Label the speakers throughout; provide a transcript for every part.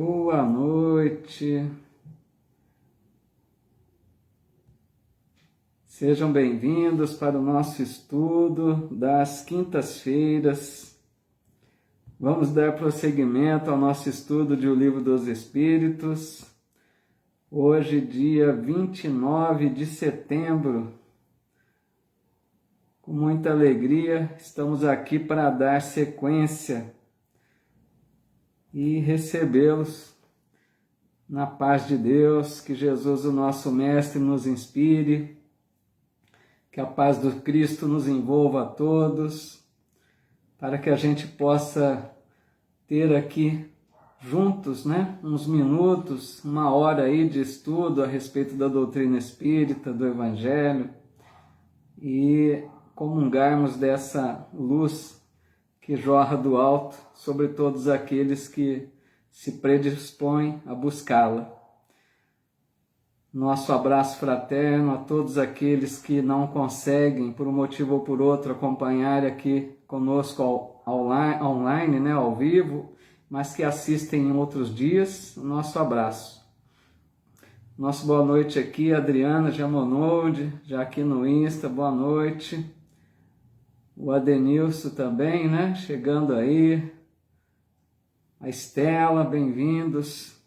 Speaker 1: Boa noite, sejam bem-vindos para o nosso estudo das quintas-feiras. Vamos dar prosseguimento ao nosso estudo de O Livro dos Espíritos. Hoje, dia 29 de setembro, com muita alegria, estamos aqui para dar sequência e recebê-los na paz de Deus. Que Jesus, o nosso Mestre, nos inspire, que a paz do Cristo nos envolva a todos, para que a gente possa ter aqui juntos, uns minutos, uma hora aí de estudo a respeito da doutrina espírita, do Evangelho, e comungarmos dessa luz que jorra do alto sobre todos aqueles que se predispõem a buscá-la. Nosso abraço fraterno a todos aqueles que não conseguem, por um motivo ou por outro, acompanhar aqui conosco online, ao vivo, mas que assistem em outros dias. Nosso abraço. Nosso boa noite aqui, Adriana Jamonoldi, já aqui no Insta, boa noite. O Adenilson também, chegando aí. A Estela, bem-vindos.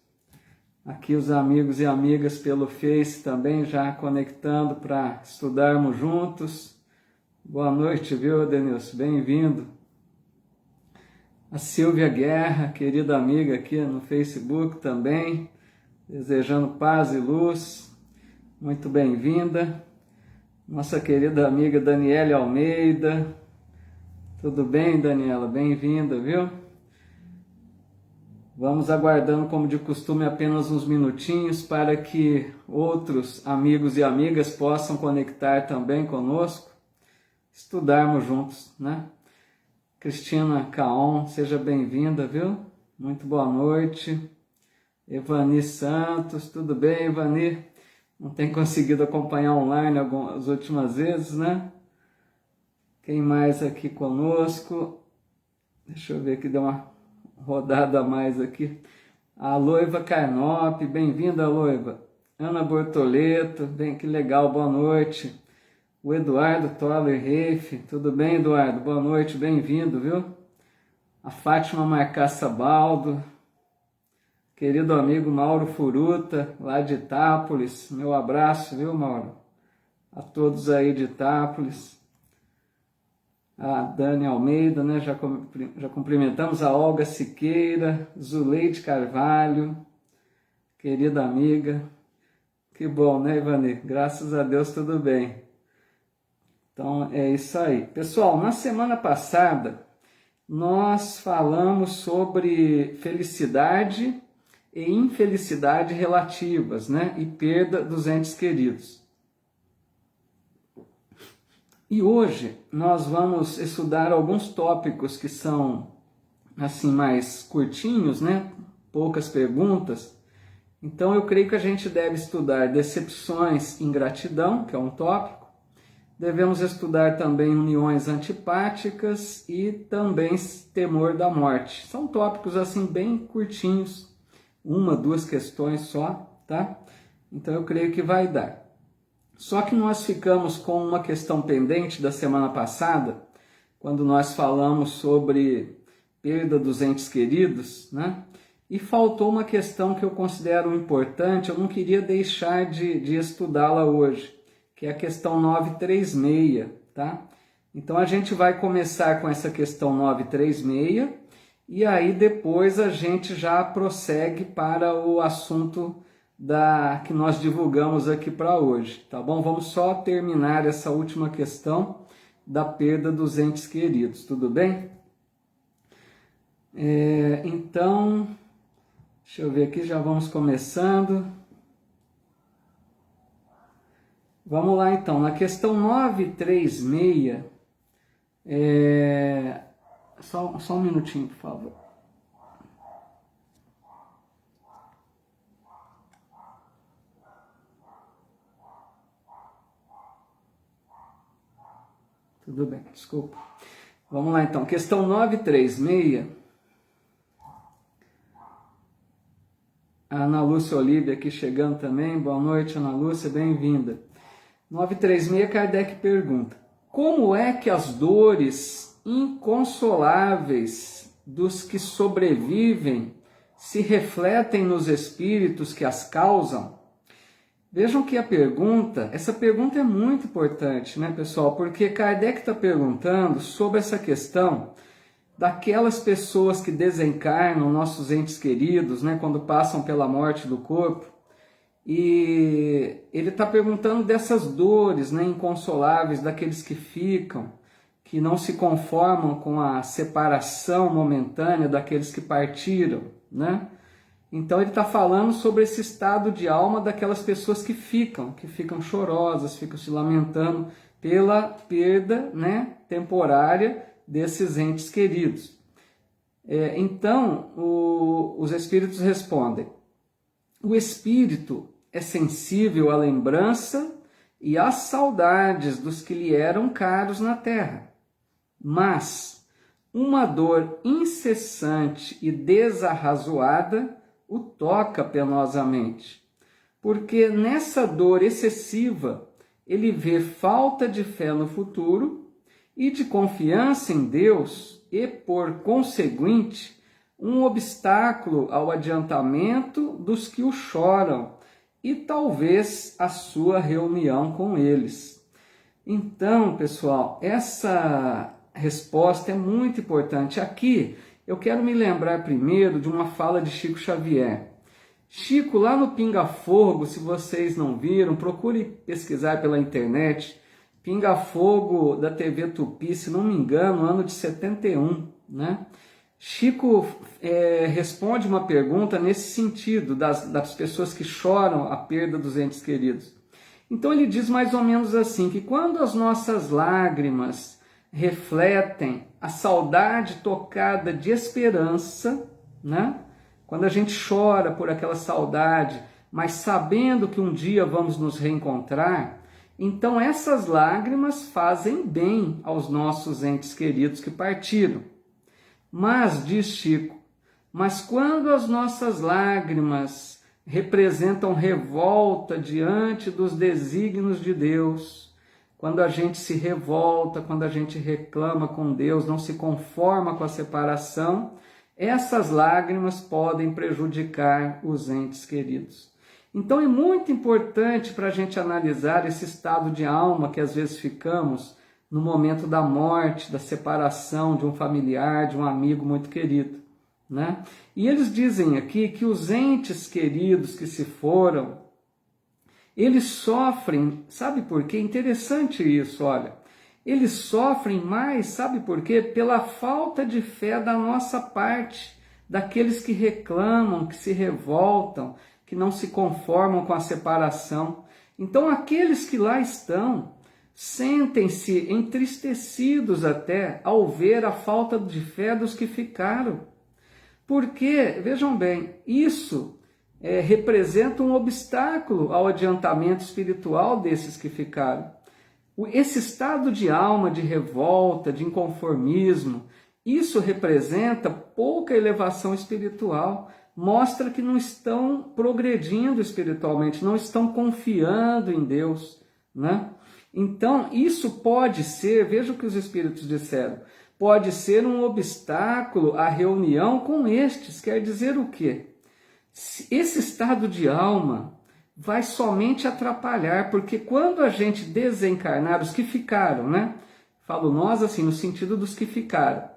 Speaker 1: Aqui os amigos e amigas pelo Face também já conectando para estudarmos juntos. Boa noite, viu, Adenilson? Bem-vindo. A Silvia Guerra, querida amiga aqui no Facebook também, desejando paz e luz. Muito bem-vinda. Nossa querida amiga Daniela Almeida. Tudo bem, Daniela? Bem-vinda, viu? Vamos aguardando, como de costume, apenas uns minutinhos para que outros amigos e amigas possam conectar também conosco, estudarmos juntos, Cristina Caon, seja bem-vinda, viu? Muito boa noite. Evani Santos, tudo bem, Evani? Não tem conseguido acompanhar online as últimas vezes, Quem mais aqui conosco? Deixa eu ver aqui, deu uma rodada a mais aqui. A Loiva Carnop, bem-vinda, Loiva. Ana Bortoleto, bem, que legal, boa noite. O Eduardo Toller Reif, tudo bem, Eduardo? Boa noite, bem-vindo, viu? A Fátima Marcaça Baldo, querido amigo Mauro Furuta, lá de Itápolis, meu abraço, viu, Mauro? A todos aí de Itápolis. A Dani Almeida, já cumprimentamos. A Olga Siqueira, Zuleide Carvalho, querida amiga. Que bom, Ivani? Graças a Deus, tudo bem. Então, é isso aí. Pessoal, na semana passada, nós falamos sobre felicidade e infelicidade relativas, e perda dos entes queridos. E hoje nós vamos estudar alguns tópicos que são assim mais curtinhos, poucas perguntas. Então eu creio que a gente deve estudar decepções e ingratidão, que é um tópico. Devemos estudar também uniões antipáticas e também temor da morte. São tópicos assim bem curtinhos, uma, duas questões só, tá? Então eu creio que vai dar. Só que nós ficamos com uma questão pendente da semana passada, quando nós falamos sobre perda dos entes queridos, E faltou uma questão que eu considero importante, eu não queria deixar de estudá-la hoje, que é a questão 936, tá? Então a gente vai começar com essa questão 936 e aí depois a gente já prossegue para o assunto que nós divulgamos aqui para hoje, tá bom? Vamos só terminar essa última questão da perda dos entes queridos, tudo bem? Então, deixa eu ver aqui, já vamos começando. Vamos lá então, na questão 936, só um minutinho, por favor. Tudo bem, desculpa. Vamos lá então, questão 936 A Ana Lúcia Olívia aqui chegando também. Boa noite, Ana Lúcia, bem-vinda. 936, Kardec pergunta: como é que as dores inconsoláveis dos que sobrevivem se refletem nos espíritos que as causam? Vejam que essa pergunta é muito importante, né, pessoal? Porque Kardec está perguntando sobre essa questão daquelas pessoas que desencarnam, nossos entes queridos, né, quando passam pela morte do corpo. E ele está perguntando dessas dores, né, inconsoláveis, daqueles que ficam, que não se conformam com a separação momentânea daqueles que partiram, né? Então ele está falando sobre esse estado de alma daquelas pessoas que ficam chorosas, ficam se lamentando pela perda, né, temporária desses entes queridos. Então os espíritos respondem: o espírito é sensível à lembrança e às saudades dos que lhe eram caros na terra, mas uma dor incessante e desarrazoada o toca penosamente, porque nessa dor excessiva ele vê falta de fé no futuro e de confiança em Deus e, por conseguinte, um obstáculo ao adiantamento dos que o choram e talvez a sua reunião com eles. Então, pessoal, essa resposta é muito importante. Aqui eu quero me lembrar primeiro de uma fala de Chico Xavier. Chico, lá no Pinga Fogo, se vocês não viram, procure pesquisar pela internet. Pinga Fogo da TV Tupi, se não me engano, ano de 71, né? Chico responde uma pergunta nesse sentido, das pessoas que choram a perda dos entes queridos. Então ele diz mais ou menos assim, que quando as nossas lágrimas refletem a saudade tocada de esperança, né? Quando a gente chora por aquela saudade, mas sabendo que um dia vamos nos reencontrar, então essas lágrimas fazem bem aos nossos entes queridos que partiram. Mas, diz Chico, mas quando as nossas lágrimas representam revolta diante dos desígnios de Deus, quando a gente se revolta, quando a gente reclama com Deus, não se conforma com a separação, essas lágrimas podem prejudicar os entes queridos. Então é muito importante para a gente analisar esse estado de alma que às vezes ficamos no momento da morte, da separação de um familiar, de um amigo muito querido, né? E eles dizem aqui que os entes queridos que se foram, eles sofrem, sabe por quê? Interessante isso, olha. Eles sofrem mais, sabe por quê? Pela falta de fé da nossa parte, daqueles que reclamam, que se revoltam, que não se conformam com a separação. Então aqueles que lá estão sentem-se entristecidos até ao ver a falta de fé dos que ficaram. Porque, vejam bem, isso representa um obstáculo ao adiantamento espiritual desses que ficaram. Esse estado de alma, de revolta, de inconformismo, isso representa pouca elevação espiritual, mostra que não estão progredindo espiritualmente, não estão confiando em Deus, né? Então, isso pode ser, veja o que os espíritos disseram, pode ser um obstáculo à reunião com estes. Quer dizer o quê? Esse estado de alma vai somente atrapalhar, porque quando a gente desencarnar, os que ficaram, né? Falo nós assim, no sentido dos que ficaram.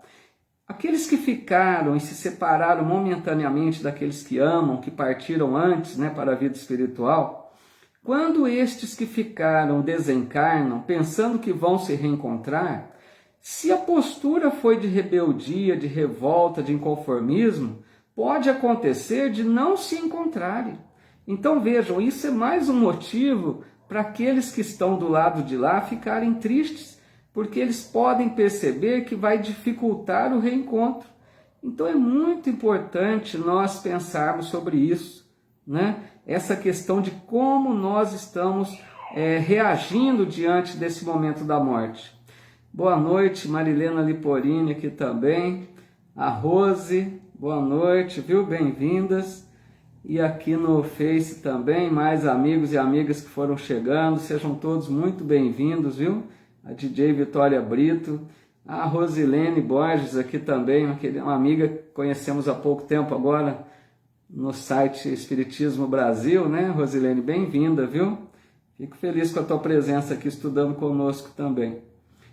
Speaker 1: Aqueles que ficaram e se separaram momentaneamente daqueles que amam, que partiram antes, né, para a vida espiritual, quando estes que ficaram desencarnam, pensando que vão se reencontrar, se a postura foi de rebeldia, de revolta, de inconformismo, pode acontecer de não se encontrarem. Então vejam, isso é mais um motivo para aqueles que estão do lado de lá ficarem tristes, porque eles podem perceber que vai dificultar o reencontro. Então é muito importante nós pensarmos sobre isso, né? Essa questão de como nós estamos reagindo diante desse momento da morte. Boa noite, Marilena Liporini aqui também, a Rose, boa noite, viu? Bem-vindas. e aqui no Face também, mais amigos e amigas que foram chegando, sejam todos muito bem-vindos, viu? A DJ Vitória Brito, a Rosilene Borges aqui também, uma amiga que conhecemos há pouco tempo agora no site Espiritismo Brasil, né? Rosilene, bem-vinda, viu? Fico feliz com a tua presença aqui estudando conosco também.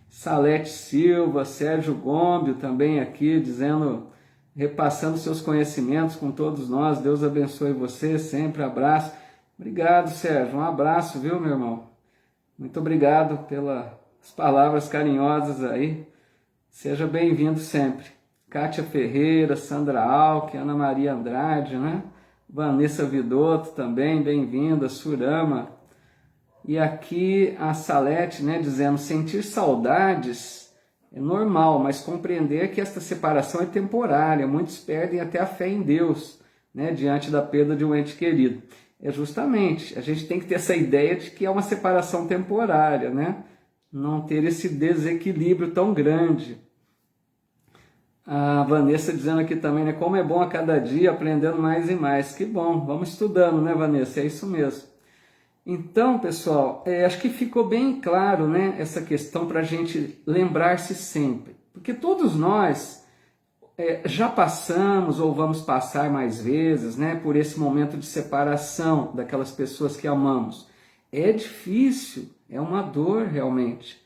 Speaker 1: Salete Silva, Sérgio Gombio também aqui, repassando seus conhecimentos com todos nós. Deus abençoe você sempre, abraço. Obrigado, Sérgio, um abraço, viu, meu irmão? Muito obrigado pelas palavras carinhosas aí. Seja bem-vindo sempre. Kátia Ferreira, Sandra Alck, Ana Maria Andrade, né? Vanessa Vidotto também, bem-vinda. Surama. E aqui a Salete, né, dizendo, sentir saudades é normal, mas compreender que esta separação é temporária. Muitos perdem até a fé em Deus, né, diante da perda de um ente querido. É justamente, a gente tem que ter essa ideia de que é uma separação temporária, né? Não ter esse desequilíbrio tão grande. A Vanessa dizendo aqui também, né, como é bom a cada dia aprendendo mais e mais. Que bom, vamos estudando, né, Vanessa? É isso mesmo. Então, pessoal, acho que ficou bem claro, né, essa questão para a gente lembrar-se sempre. Porque todos nós já passamos ou vamos passar mais vezes, né, por esse momento de separação daquelas pessoas que amamos. É difícil, é uma dor realmente.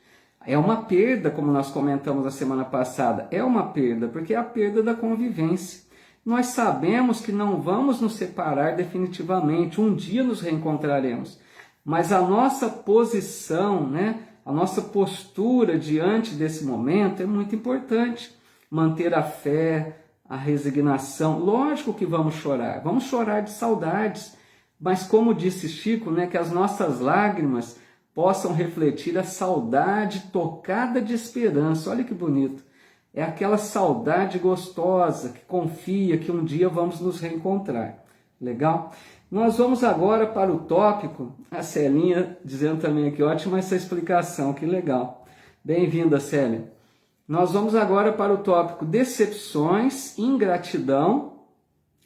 Speaker 1: É uma perda, como nós comentamos na semana passada. É uma perda, porque é a perda da convivência. Nós sabemos que não vamos nos separar definitivamente, um dia nos reencontraremos. Mas a nossa posição, né, a nossa postura diante desse momento é muito importante. Manter a fé, a resignação. Lógico que vamos chorar de saudades. Mas como disse Chico, né, que as nossas lágrimas possam refletir a saudade tocada de esperança. Olha que bonito. É aquela saudade gostosa, que confia que um dia vamos nos reencontrar. Legal? Nós vamos agora para o tópico, a Celinha dizendo também aqui, ótima essa explicação, que legal. Bem-vinda, Célia. Nós vamos agora para o tópico decepções, ingratidão,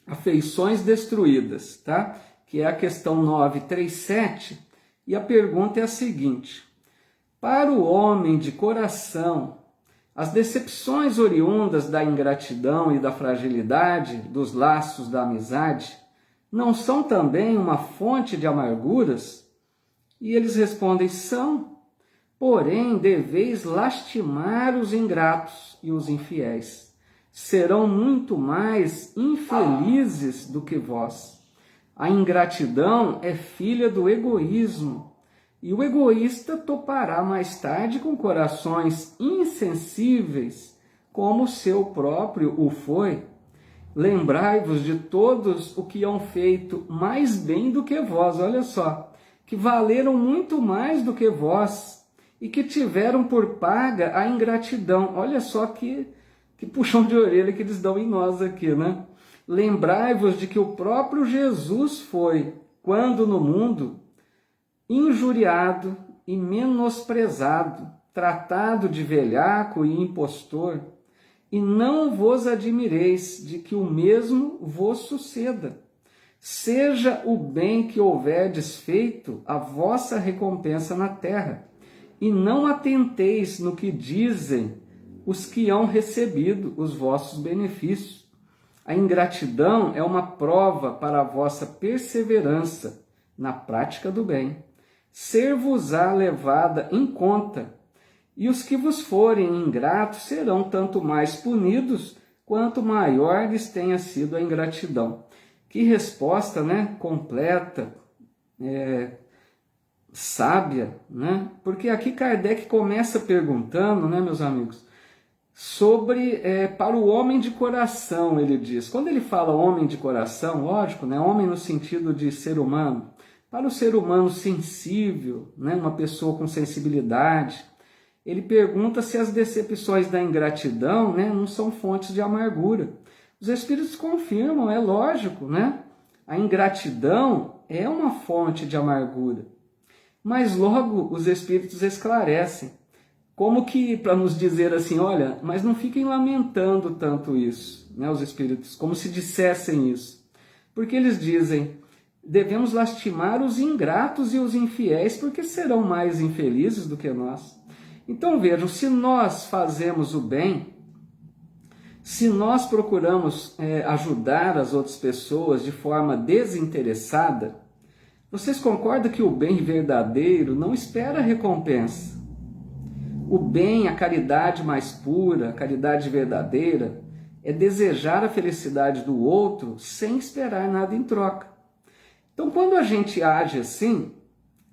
Speaker 1: afeições destruídas, tá? Que é a questão 937, e a pergunta é a seguinte: para o homem de coração, as decepções oriundas da ingratidão e da fragilidade dos laços da amizade não são também uma fonte de amarguras? E eles respondem, são. Porém, deveis lastimar os ingratos e os infiéis. Serão muito mais infelizes do que vós. A ingratidão é filha do egoísmo, e o egoísta topará mais tarde com corações insensíveis, como o seu próprio o foi. Lembrai-vos de todos o que hão feito mais bem do que vós, olha só, que valeram muito mais do que vós, e que tiveram por paga a ingratidão. Olha só que puxão de orelha que eles dão em nós aqui, né? Lembrai-vos de que o próprio Jesus foi, quando no mundo, injuriado e menosprezado, tratado de velhaco e impostor, e não vos admireis de que o mesmo vos suceda. Seja o bem que houverdes feito a vossa recompensa na terra, e não atenteis no que dizem os que hão recebido os vossos benefícios. A ingratidão é uma prova para a vossa perseverança na prática do bem. Ser-vos-á levada em conta, e os que vos forem ingratos serão tanto mais punidos, quanto maior lhes tenha sido a ingratidão. Que resposta, né? Completa, sábia, né? Porque aqui Kardec começa perguntando, né, meus amigos, sobre, para o homem de coração, ele diz. Quando ele fala homem de coração, lógico, né, homem no sentido de ser humano, para o ser humano sensível, né, uma pessoa com sensibilidade, ele pergunta se as decepções da ingratidão, né, não são fontes de amargura. Os Espíritos confirmam, é lógico, né? A ingratidão é uma fonte de amargura. Mas logo os Espíritos esclarecem, como que para nos dizer assim, olha, mas não fiquem lamentando tanto isso, né, os Espíritos, como se dissessem isso. Porque eles dizem, devemos lastimar os ingratos e os infiéis, porque serão mais infelizes do que nós. Então vejam, se nós fazemos o bem, se nós procuramos ajudar as outras pessoas de forma desinteressada, vocês concordam que o bem verdadeiro não espera recompensa? O bem, a caridade mais pura, a caridade verdadeira, é desejar a felicidade do outro sem esperar nada em troca. Então, quando a gente age assim,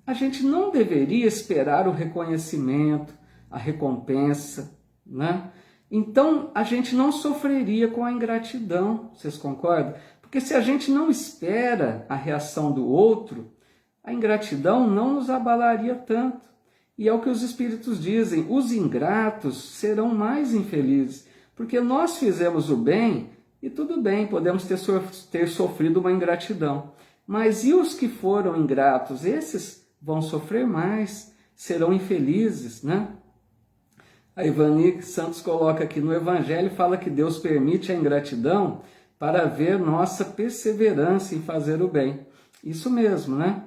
Speaker 1: a gente não deveria esperar o reconhecimento, a recompensa, né? Então, a gente não sofreria com a ingratidão, vocês concordam? Porque se a gente não espera a reação do outro, a ingratidão não nos abalaria tanto. E é o que os Espíritos dizem, os ingratos serão mais infelizes, porque nós fizemos o bem, e tudo bem, podemos ter sofrido uma ingratidão. Mas e os que foram ingratos? Esses vão sofrer mais, serão infelizes, né? A Ivani Santos coloca aqui, no Evangelho fala que Deus permite a ingratidão para ver nossa perseverança em fazer o bem. Isso mesmo, né?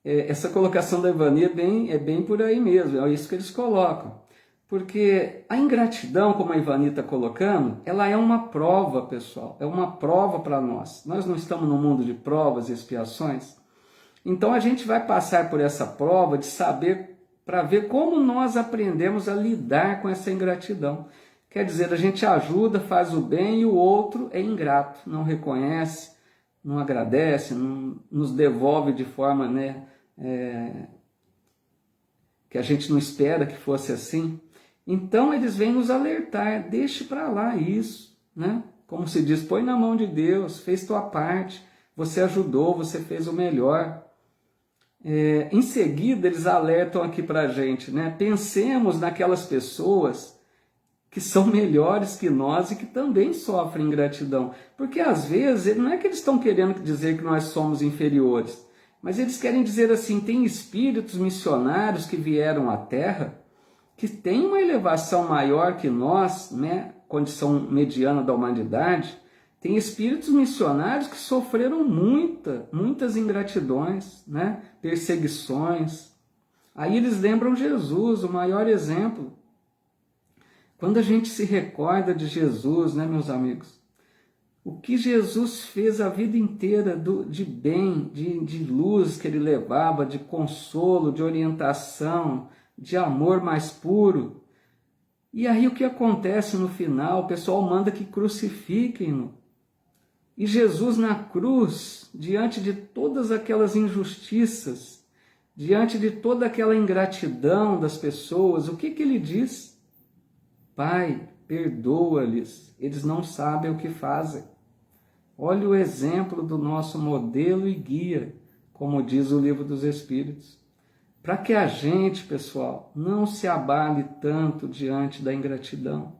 Speaker 1: Essa colocação da Ivani é bem por aí mesmo, é isso que eles colocam. Porque a ingratidão, como a Ivani está colocando, ela é uma prova, pessoal, é uma prova para nós. Nós não estamos no mundo de provas e expiações. Então a gente vai passar por essa prova de saber, para ver como nós aprendemos a lidar com essa ingratidão. Quer dizer, a gente ajuda, faz o bem e o outro é ingrato, não reconhece, não agradece, não nos devolve de forma, né, que a gente não espera que fosse assim. Então eles vêm nos alertar, deixe para lá isso, né? Como se diz, põe na mão de Deus, fez tua parte, você ajudou, você fez o melhor. Em seguida eles alertam aqui para a gente, né? Pensemos naquelas pessoas que são melhores que nós e que também sofrem ingratidão. Porque às vezes não é que eles estão querendo dizer que nós somos inferiores, mas eles querem dizer assim, tem espíritos missionários que vieram à Terra que têm uma elevação maior que nós, né, condição mediana da humanidade, tem espíritos missionários que sofreram muitas ingratidões, né, perseguições. Aí eles lembram Jesus, o maior exemplo. Quando a gente se recorda de Jesus, né, meus amigos, o que Jesus fez a vida inteira de bem, de luz que ele levava, de consolo, de orientação, de amor mais puro. E aí o que acontece no final? O pessoal manda que crucifiquem-no. E Jesus na cruz, diante de todas aquelas injustiças, diante de toda aquela ingratidão das pessoas, o que ele diz? Pai, perdoa-lhes, eles não sabem o que fazem. Olha o exemplo do nosso modelo e guia, como diz o Livro dos Espíritos. Para que a gente, pessoal, não se abale tanto diante da ingratidão.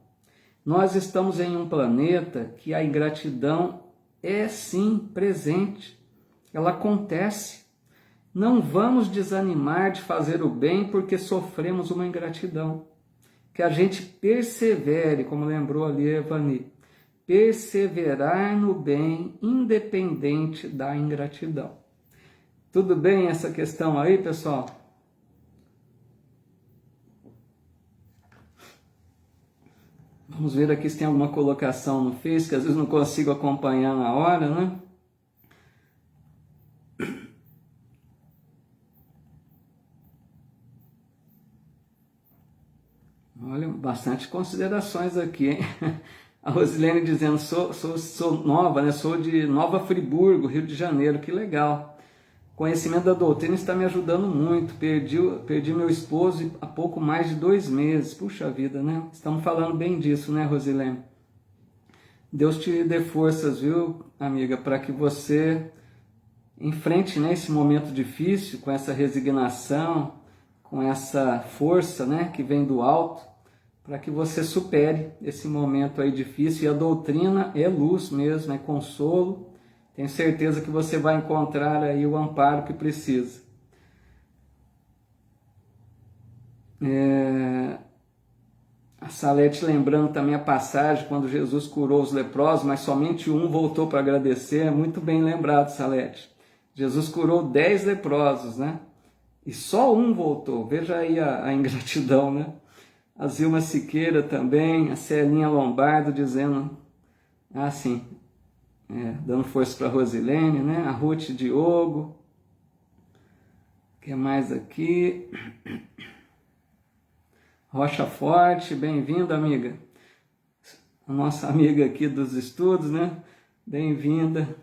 Speaker 1: Nós estamos em um planeta que a ingratidão é sim presente, ela acontece. Não vamos desanimar de fazer o bem porque sofremos uma ingratidão. Que a gente persevere, como lembrou ali a Evani, perseverar no bem independente da ingratidão. Tudo bem essa questão aí, pessoal? Vamos ver aqui se tem alguma colocação no Face, que às vezes não consigo acompanhar na hora, né? Olha, bastante considerações aqui, hein? A Rosilene dizendo, sou nova, né? Sou de Nova Friburgo, Rio de Janeiro, que legal. Conhecimento da doutrina está me ajudando muito. Perdi meu esposo há pouco mais de 2 meses. Puxa vida, né? Estamos falando bem disso, né, Rosilene? Deus te dê forças, viu, amiga, para que você enfrente, né, esse momento difícil com essa resignação, com essa força, né, que vem do alto, para que você supere esse momento aí difícil. E a doutrina é luz mesmo, é consolo. Tenho certeza que você vai encontrar aí o amparo que precisa. A Salete lembrando também a passagem quando Jesus curou os leprosos, mas somente um voltou para agradecer. Muito bem lembrado, Salete. Jesus curou 10 leprosos, né? E só um voltou. Veja aí a ingratidão, né? A Zilma Siqueira também, a Celinha Lombardo dizendo, sim, dando força para a Rosilene, né? A Ruth Diogo. O que mais aqui? Rocha Forte, bem-vinda, amiga. A nossa amiga aqui dos estudos, né? Bem-vinda.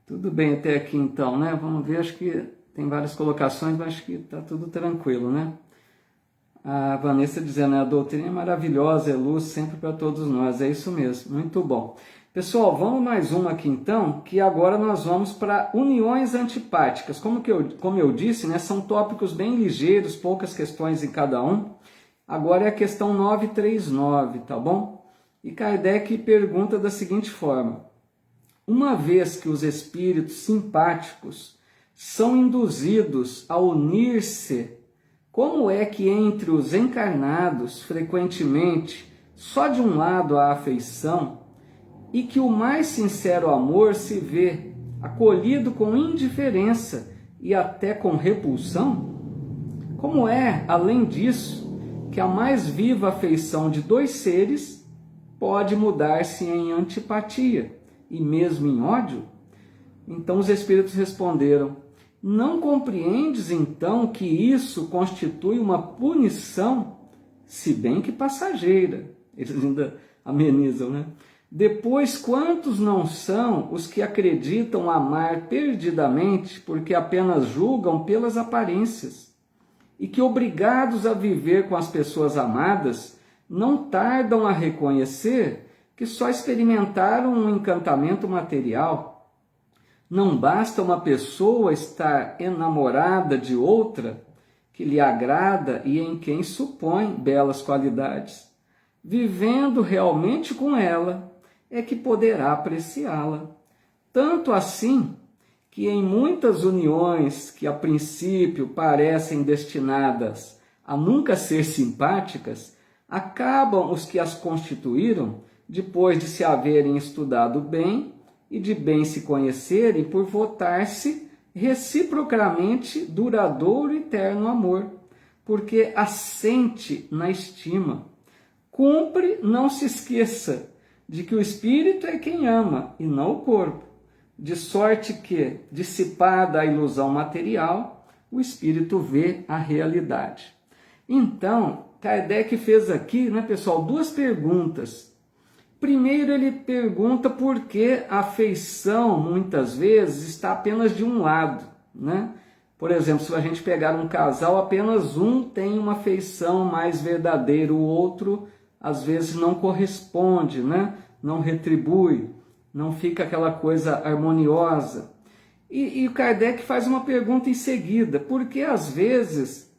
Speaker 1: Tudo bem até aqui então, né? Vamos ver, acho que tem várias colocações, mas acho que está tudo tranquilo, né? A Vanessa dizendo, a doutrina é maravilhosa, é luz sempre para todos nós, é isso mesmo, muito bom. Pessoal, vamos mais uma aqui então, que agora nós vamos para uniões antipáticas. Como eu disse, né, são tópicos bem ligeiros, poucas questões em cada um. Agora é a questão 939, tá bom? E Kardec pergunta da seguinte forma: uma vez que os espíritos simpáticos são induzidos a unir-se, como é que entre os encarnados, frequentemente, só de um lado há afeição, e que o mais sincero amor se vê acolhido com indiferença e até com repulsão? Como é, além disso, que a mais viva afeição de dois seres pode mudar-se em antipatia e mesmo em ódio? Então os espíritos responderam: não compreendes então que isso constitui uma punição, se bem que passageira? Eles ainda amenizam, né? Depois, quantos não são os que acreditam amar perdidamente porque apenas julgam pelas aparências, e que, obrigados a viver com as pessoas amadas, não tardam a reconhecer que só experimentaram um encantamento material? Não basta uma pessoa estar enamorada de outra que lhe agrada e em quem supõe belas qualidades. Vivendo realmente com ela, é que poderá apreciá-la. Tanto assim que em muitas uniões que a princípio parecem destinadas a nunca ser simpáticas, acabam os que as constituíram, depois de se haverem estudado bem e de bem se conhecerem, por votar-se reciprocamente duradouro e eterno amor, porque assente na estima. Cumpre não se esqueça de que o espírito é quem ama e não o corpo, de sorte que, dissipada a ilusão material, o espírito vê a realidade. Então, Kardec fez aqui, né, pessoal, duas perguntas. Primeiro, ele pergunta por que a afeição, muitas vezes, está apenas de um lado, né? Por exemplo, se a gente pegar um casal, apenas um tem uma afeição mais verdadeira, o outro às vezes não corresponde, né? Não retribui, não fica aquela coisa harmoniosa. E o Kardec faz uma pergunta em seguida: por que às vezes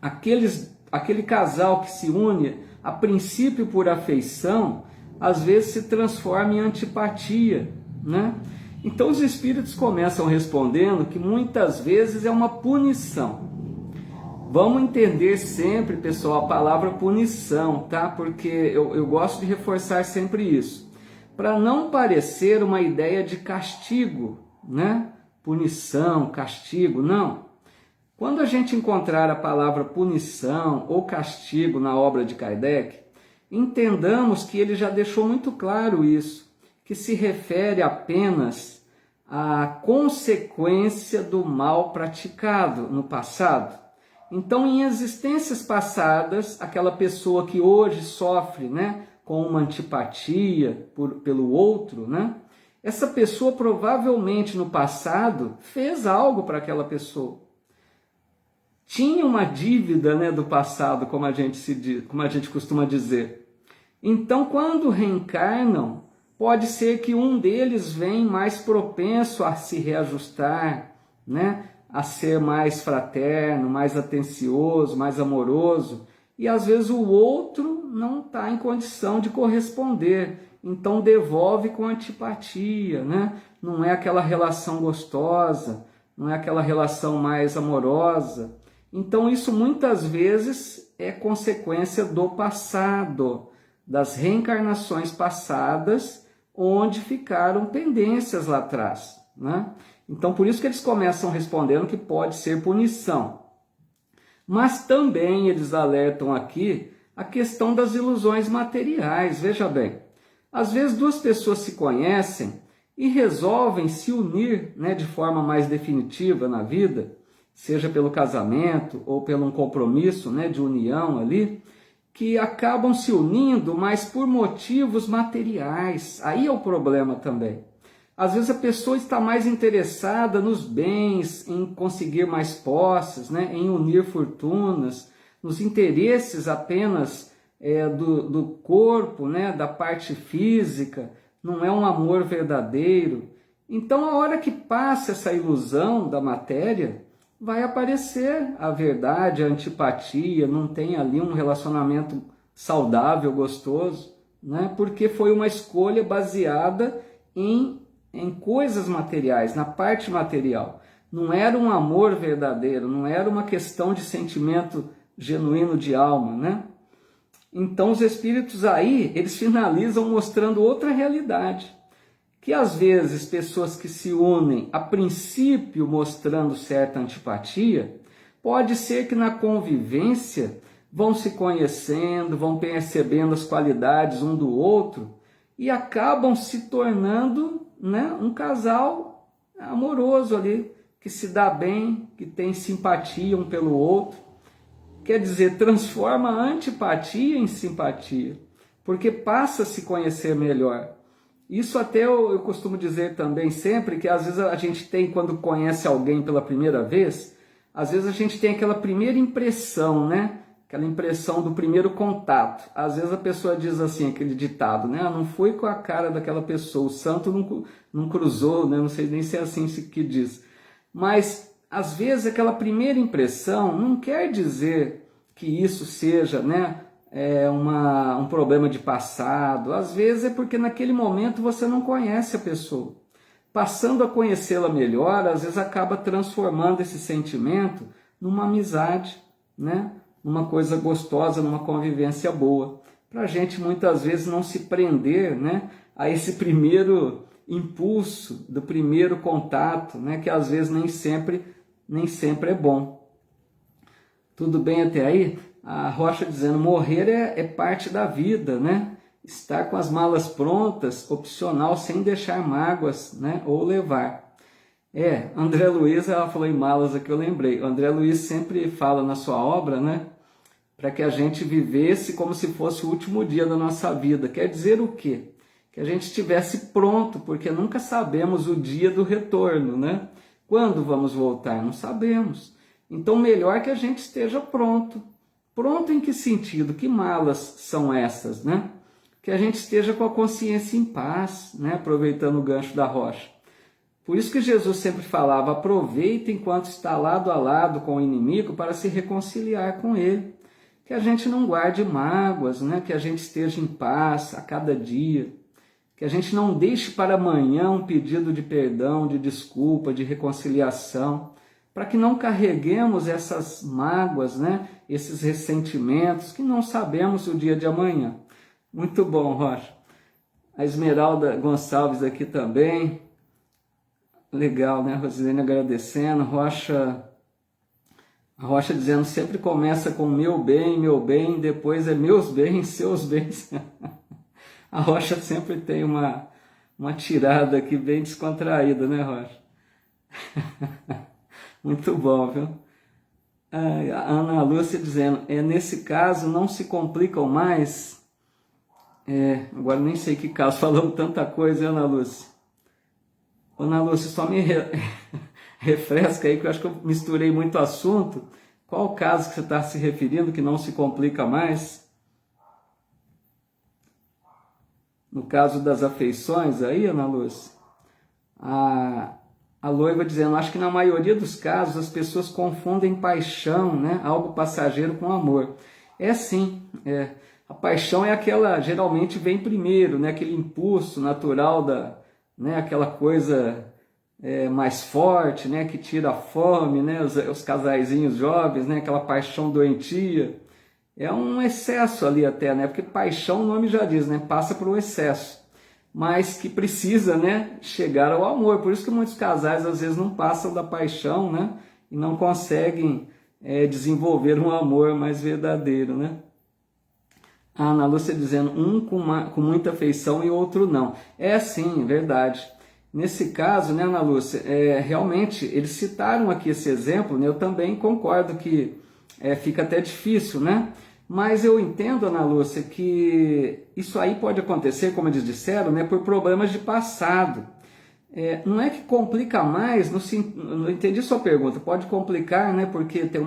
Speaker 1: aquele casal que se une a princípio por afeição, às vezes se transforma em antipatia, né? Então os espíritos começam respondendo que muitas vezes é uma punição. Vamos entender sempre, pessoal, a palavra punição, tá? Porque eu gosto de reforçar sempre isso. Para não parecer uma ideia de castigo, né? Punição, castigo, não. Quando a gente encontrar a palavra punição ou castigo na obra de Kardec, entendamos que ele já deixou muito claro isso, que se refere apenas à consequência do mal praticado no passado. Então, em existências passadas, aquela pessoa que hoje sofre, né, com uma antipatia pelo outro, né, essa pessoa provavelmente no passado fez algo para aquela pessoa. Tinha uma dívida, né, do passado, como a gente costuma dizer. Então, quando reencarnam, pode ser que um deles venha mais propenso a se reajustar, né, a ser mais fraterno, mais atencioso, mais amoroso, e às vezes o outro não está em condição de corresponder, então devolve com antipatia, né? Não é aquela relação gostosa, não é aquela relação mais amorosa. Então isso muitas vezes é consequência do passado, das reencarnações passadas, onde ficaram pendências lá atrás, né? Então por isso que eles começam respondendo que pode ser punição. Mas também eles alertam aqui a questão das ilusões materiais. Veja bem, às vezes duas pessoas se conhecem e resolvem se unir, né, de forma mais definitiva na vida, seja pelo casamento ou pelo um compromisso, né, de união ali, que acabam se unindo, mas por motivos materiais. Aí é o problema também. Às vezes a pessoa está mais interessada nos bens, em conseguir mais posses, né, em unir fortunas, nos interesses apenas do corpo, né, da parte física, não é um amor verdadeiro. Então, a hora que passa essa ilusão da matéria, vai aparecer a verdade, a antipatia, não tem ali um relacionamento saudável, gostoso, né? Porque foi uma escolha baseada em coisas materiais, na parte material. Não era um amor verdadeiro, não era uma questão de sentimento genuíno de alma, né? Então os espíritos aí, eles finalizam mostrando outra realidade, que às vezes pessoas que se unem a princípio mostrando certa antipatia, pode ser que na convivência vão se conhecendo, vão percebendo as qualidades um do outro e acabam se tornando, né, um casal amoroso ali, que se dá bem, que tem simpatia um pelo outro. Quer dizer, transforma a antipatia em simpatia, porque passa a se conhecer melhor. Isso até eu costumo dizer também sempre, que às vezes a gente tem, quando conhece alguém pela primeira vez, às vezes a gente tem aquela primeira impressão, né? Aquela impressão do primeiro contato. Às vezes a pessoa diz assim, aquele ditado, né? Não foi com a cara daquela pessoa, o santo não cruzou, né? Não sei nem se é assim que diz. Mas às vezes aquela primeira impressão não quer dizer que isso seja, né, um problema de passado. Às vezes é porque naquele momento você não conhece a pessoa. Passando a conhecê-la melhor, às vezes acaba transformando esse sentimento numa amizade, né, numa coisa gostosa, numa convivência boa. Para a gente muitas vezes não se prender, né, a esse primeiro impulso, do primeiro contato, né, que às vezes nem sempre é bom. Tudo bem até aí? A Rocha dizendo, morrer é parte da vida, né? Estar com as malas prontas, opcional, sem deixar mágoas, né? Ou levar. André Luiz, ela falou em malas aqui, eu lembrei. O André Luiz sempre fala na sua obra, né? Para que a gente vivesse como se fosse o último dia da nossa vida. Quer dizer o quê? Que a gente estivesse pronto, porque nunca sabemos o dia do retorno, né? Quando vamos voltar? Não sabemos. Então, melhor que a gente esteja pronto. Pronto em que sentido? Que malas são essas, né? Que a gente esteja com a consciência em paz, né? Aproveitando o gancho da Rocha. Por isso que Jesus sempre falava, aproveita enquanto está lado a lado com o inimigo para se reconciliar com ele. Que a gente não guarde mágoas, né? Que a gente esteja em paz a cada dia. Que a gente não deixe para amanhã um pedido de perdão, de desculpa, de reconciliação, para que não carreguemos essas mágoas, né? Esses ressentimentos, que não sabemos o dia de amanhã. Muito bom, Rocha. A Esmeralda Gonçalves aqui também. Legal, né? Rosilene agradecendo. A Rocha dizendo, sempre começa com meu bem, depois é meus bens, seus bens. A Rocha sempre tem uma tirada aqui bem descontraída, né, Rocha? Muito bom, viu? A Ana Lúcia dizendo, nesse caso não se complicam mais. Agora nem sei que caso, falando tanta coisa, hein, Ana Lúcia? Ana Lúcia, só me refresca aí, que eu acho que eu misturei muito assunto. Qual o caso que você está se referindo que não se complica mais? No caso das afeições aí, Ana Lúcia? A Loiva dizendo, acho que na maioria dos casos as pessoas confundem paixão, né? Algo passageiro com amor. Sim, a paixão é aquela, geralmente vem primeiro, né? Aquele impulso natural, né? Aquela coisa mais forte, né? Que tira a fome, né? Os casaizinhos jovens, né? Aquela paixão doentia. É um excesso ali até, né? Porque paixão, o nome já diz, né? Passa por um excesso. Mas que precisa, né? Chegar ao amor. Por isso que muitos casais às vezes não passam da paixão, né? E não conseguem desenvolver um amor mais verdadeiro, né? A Ana Lúcia dizendo, um com muita afeição e outro não. É sim, verdade. Nesse caso, né, Ana Lúcia, realmente eles citaram aqui esse exemplo, né? Eu também concordo que fica até difícil, né? Mas eu entendo, Ana Lúcia, que isso aí pode acontecer, como eles disseram, né, por problemas de passado. Não é que complica mais, não entendi sua pergunta, pode complicar, né, porque tem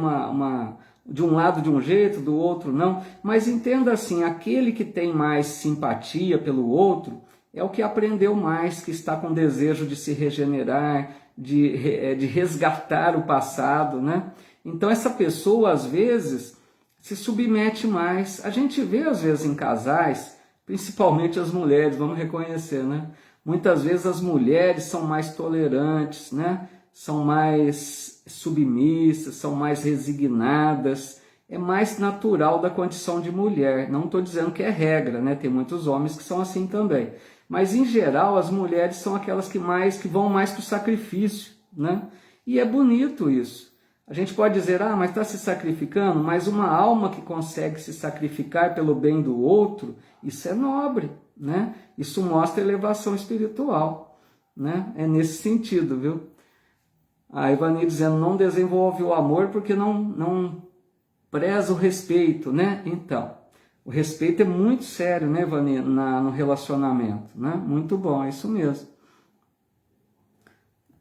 Speaker 1: de um lado de um jeito, do outro não, mas entenda assim, aquele que tem mais simpatia pelo outro é o que aprendeu mais, que está com desejo de se regenerar, de resgatar o passado, né? Então essa pessoa às vezes se submete mais. A gente vê às vezes em casais, principalmente as mulheres, vamos reconhecer, né? Muitas vezes as mulheres são mais tolerantes, né? São mais submissas, são mais resignadas. É mais natural da condição de mulher. Não estou dizendo que é regra, né? Tem muitos homens que são assim também. Mas em geral as mulheres são aquelas que vão mais para o sacrifício, né? E é bonito isso. A gente pode dizer, mas está se sacrificando, mas uma alma que consegue se sacrificar pelo bem do outro, isso é nobre, né? Isso mostra elevação espiritual, né? É nesse sentido, viu? A Ivani dizendo, não desenvolve o amor porque não preza o respeito, né? Então, o respeito é muito sério, né, Ivani, no relacionamento, né? Muito bom, é isso mesmo.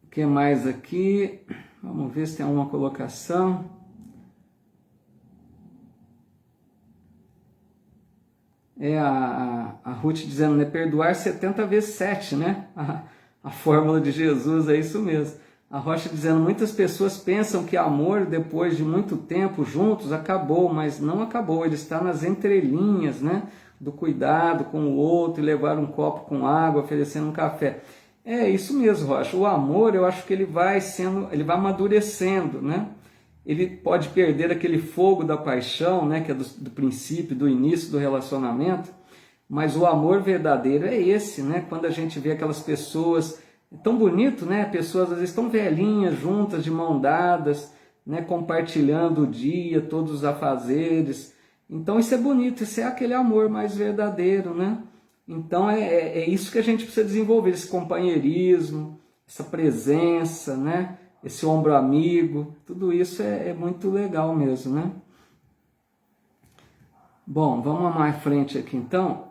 Speaker 1: O que mais aqui? Vamos ver se tem alguma colocação. A Ruth dizendo, né? Perdoar 70 vezes 7, né? A fórmula de Jesus, é isso mesmo. A Rocha dizendo, muitas pessoas pensam que amor, depois de muito tempo juntos, acabou, mas não acabou. Ele está nas entrelinhas, né? Do cuidado com o outro, e levar um copo com água, oferecendo um café. É isso mesmo, Rocha. O amor, eu acho que ele vai amadurecendo, né? Ele pode perder aquele fogo da paixão, né? Que é do princípio, do início do relacionamento. Mas o amor verdadeiro é esse, né? Quando a gente vê aquelas pessoas, é tão bonito, né? Pessoas às vezes tão velhinhas, juntas, de mão dadas, né? Compartilhando o dia, todos os afazeres. Então isso é bonito, isso é aquele amor mais verdadeiro, né? Então é isso que a gente precisa desenvolver, esse companheirismo, essa presença, né? Esse ombro amigo, tudo isso é muito legal mesmo, né? Bom, vamos mais à frente aqui então.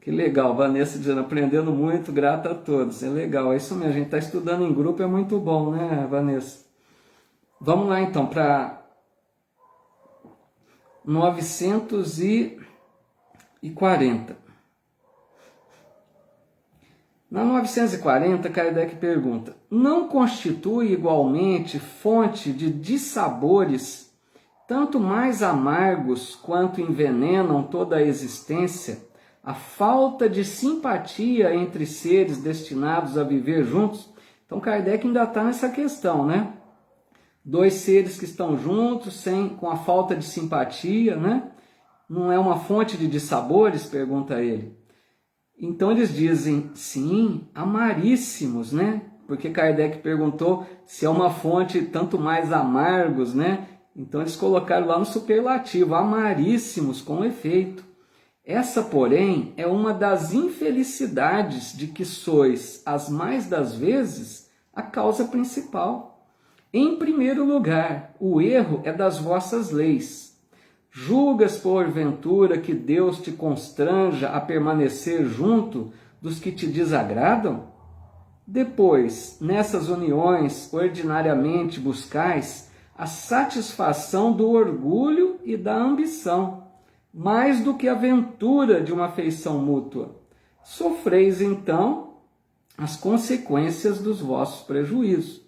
Speaker 1: Que legal, Vanessa dizendo, aprendendo muito, grata a todos. É legal, é isso mesmo, a gente está estudando em grupo, é muito bom, né, Vanessa? Vamos lá então para 940. Na 940, Kardec pergunta, não constitui igualmente fonte de dissabores, tanto mais amargos quanto envenenam toda a existência, a falta de simpatia entre seres destinados a viver juntos? Então Kardec ainda está nessa questão, né? Dois seres que estão juntos, com a falta de simpatia, né? Não é uma fonte de dissabores? Pergunta ele. Então eles dizem, sim, amaríssimos, né? Porque Kardec perguntou se é uma fonte tanto mais amargos, né? Então eles colocaram lá no superlativo, amaríssimos, com efeito. Essa, porém, é uma das infelicidades de que sois, as mais das vezes, a causa principal. Em primeiro lugar, o erro é das vossas leis. Julgas, porventura, que Deus te constranja a permanecer junto dos que te desagradam? Depois, nessas uniões, ordinariamente buscais a satisfação do orgulho e da ambição, mais do que a ventura de uma afeição mútua. Sofreis, então, as consequências dos vossos prejuízos.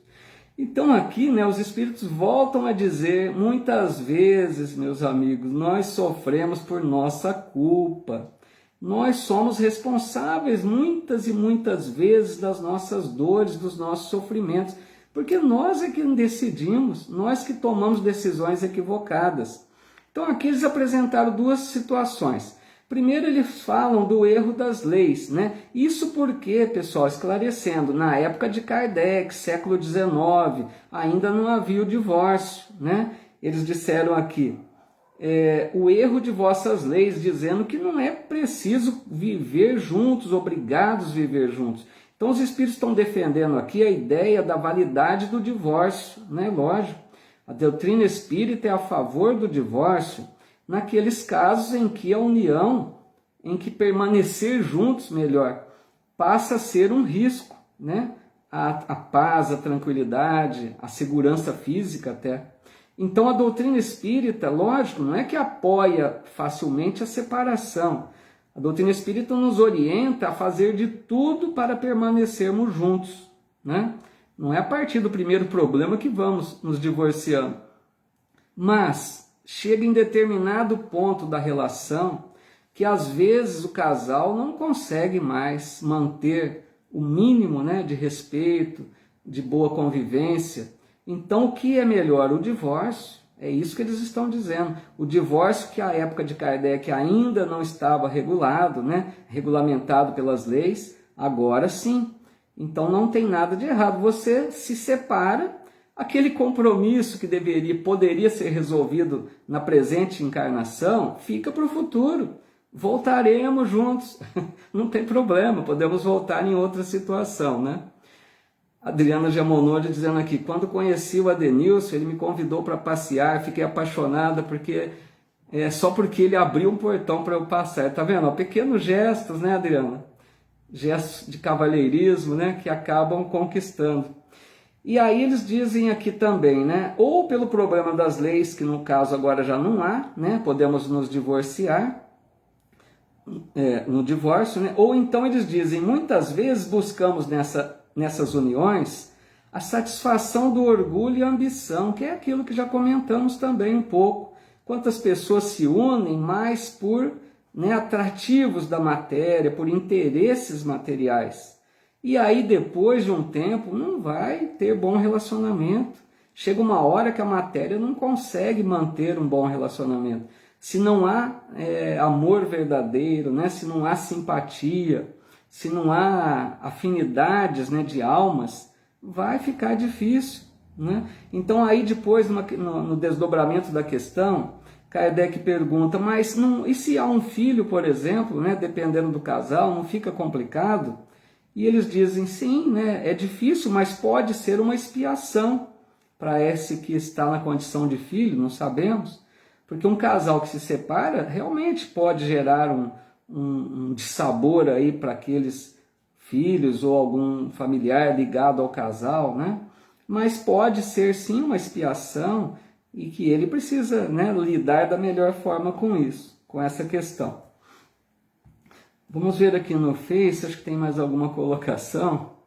Speaker 1: Então aqui, né, os espíritos voltam a dizer, muitas vezes, meus amigos, nós sofremos por nossa culpa. Nós somos responsáveis muitas e muitas vezes das nossas dores, dos nossos sofrimentos, porque nós é que decidimos, nós que tomamos decisões equivocadas. Então aqui eles apresentaram duas situações. Primeiro eles falam do erro das leis, né? Isso porque, pessoal, esclarecendo, na época de Kardec, século XIX, ainda não havia o divórcio, né? Eles disseram aqui, o erro de vossas leis, dizendo que não é preciso viver juntos, obrigados a viver juntos. Então os espíritos estão defendendo aqui a ideia da validade do divórcio, né? Lógico, a doutrina espírita é a favor do divórcio naqueles casos em que a união, em que permanecer juntos, melhor, passa a ser um risco, né? A paz, a tranquilidade, a segurança física até. Então a doutrina espírita, lógico, não é que apoia facilmente a separação. A doutrina espírita nos orienta a fazer de tudo para permanecermos juntos, né? Não é a partir do primeiro problema que vamos nos divorciando. Mas chega em determinado ponto da relação que às vezes o casal não consegue mais manter o mínimo, né, de respeito, de boa convivência. Então o que é melhor? O divórcio. É isso que eles estão dizendo. O divórcio, que à época de Kardec ainda não estava regulado, né, regulamentado pelas leis, agora sim. Então não tem nada de errado. Você se separa, aquele compromisso que poderia ser resolvido na presente encarnação, fica para o futuro. Voltaremos juntos. Não tem problema, podemos voltar em outra situação, né? Adriana Giamonodi dizendo aqui, quando conheci o Adenilson, ele me convidou para passear, fiquei apaixonada só porque ele abriu um portão para eu passar. Tá vendo? Pequenos gestos, né, Adriana? Gestos de cavalheirismo, né, que acabam conquistando. E aí eles dizem aqui também, né, ou pelo problema das leis, que no caso agora já não há, né, podemos nos divorciar, no divórcio, né, ou então eles dizem, muitas vezes buscamos nessas uniões a satisfação do orgulho e ambição, que é aquilo que já comentamos também um pouco. Quantas pessoas se unem mais por, né, atrativos da matéria, por interesses materiais. E aí depois de um tempo não vai ter bom relacionamento. Chega uma hora que a matéria não consegue manter um bom relacionamento. Se não há amor verdadeiro, né, se não há simpatia, se não há afinidades, né, de almas, vai ficar difícil, né? Então aí depois, no desdobramento da questão, Kardec pergunta, mas e se há um filho, por exemplo, né, dependendo do casal, não fica complicado? E eles dizem, sim, né, é difícil, mas pode ser uma expiação para esse que está na condição de filho, não sabemos. Porque um casal que se separa realmente pode gerar um dissabor aí para aqueles filhos ou algum familiar ligado ao casal, né? Mas pode ser sim uma expiação e que ele precisa, né, lidar da melhor forma com isso, com essa questão. Vamos ver aqui no Face, acho que tem mais alguma colocação.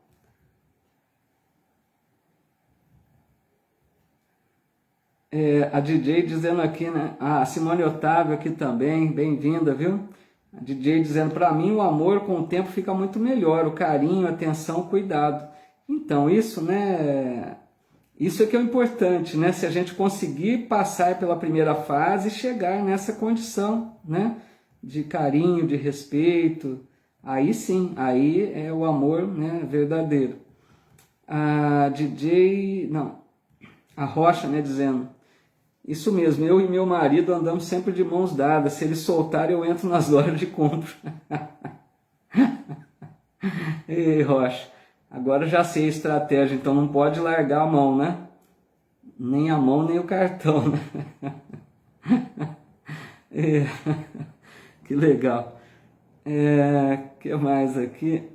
Speaker 1: A DJ dizendo aqui, né? A Simone Otávio aqui também, bem-vinda, viu? A DJ dizendo, para mim o amor com o tempo fica muito melhor, o carinho, a atenção, o cuidado. Então isso, né? Isso é que é o importante, né? Se a gente conseguir passar pela primeira fase e chegar nessa condição, né, de carinho, de respeito, aí sim, aí é o amor, né, verdadeiro. A Rocha, né, dizendo, isso mesmo, eu e meu marido andamos sempre de mãos dadas, se ele soltar eu entro nas lojas de compra. Ei, Rocha, agora já sei a estratégia, então não pode largar a mão, né? Nem a mão, nem o cartão, né? Que legal. Que mais aqui?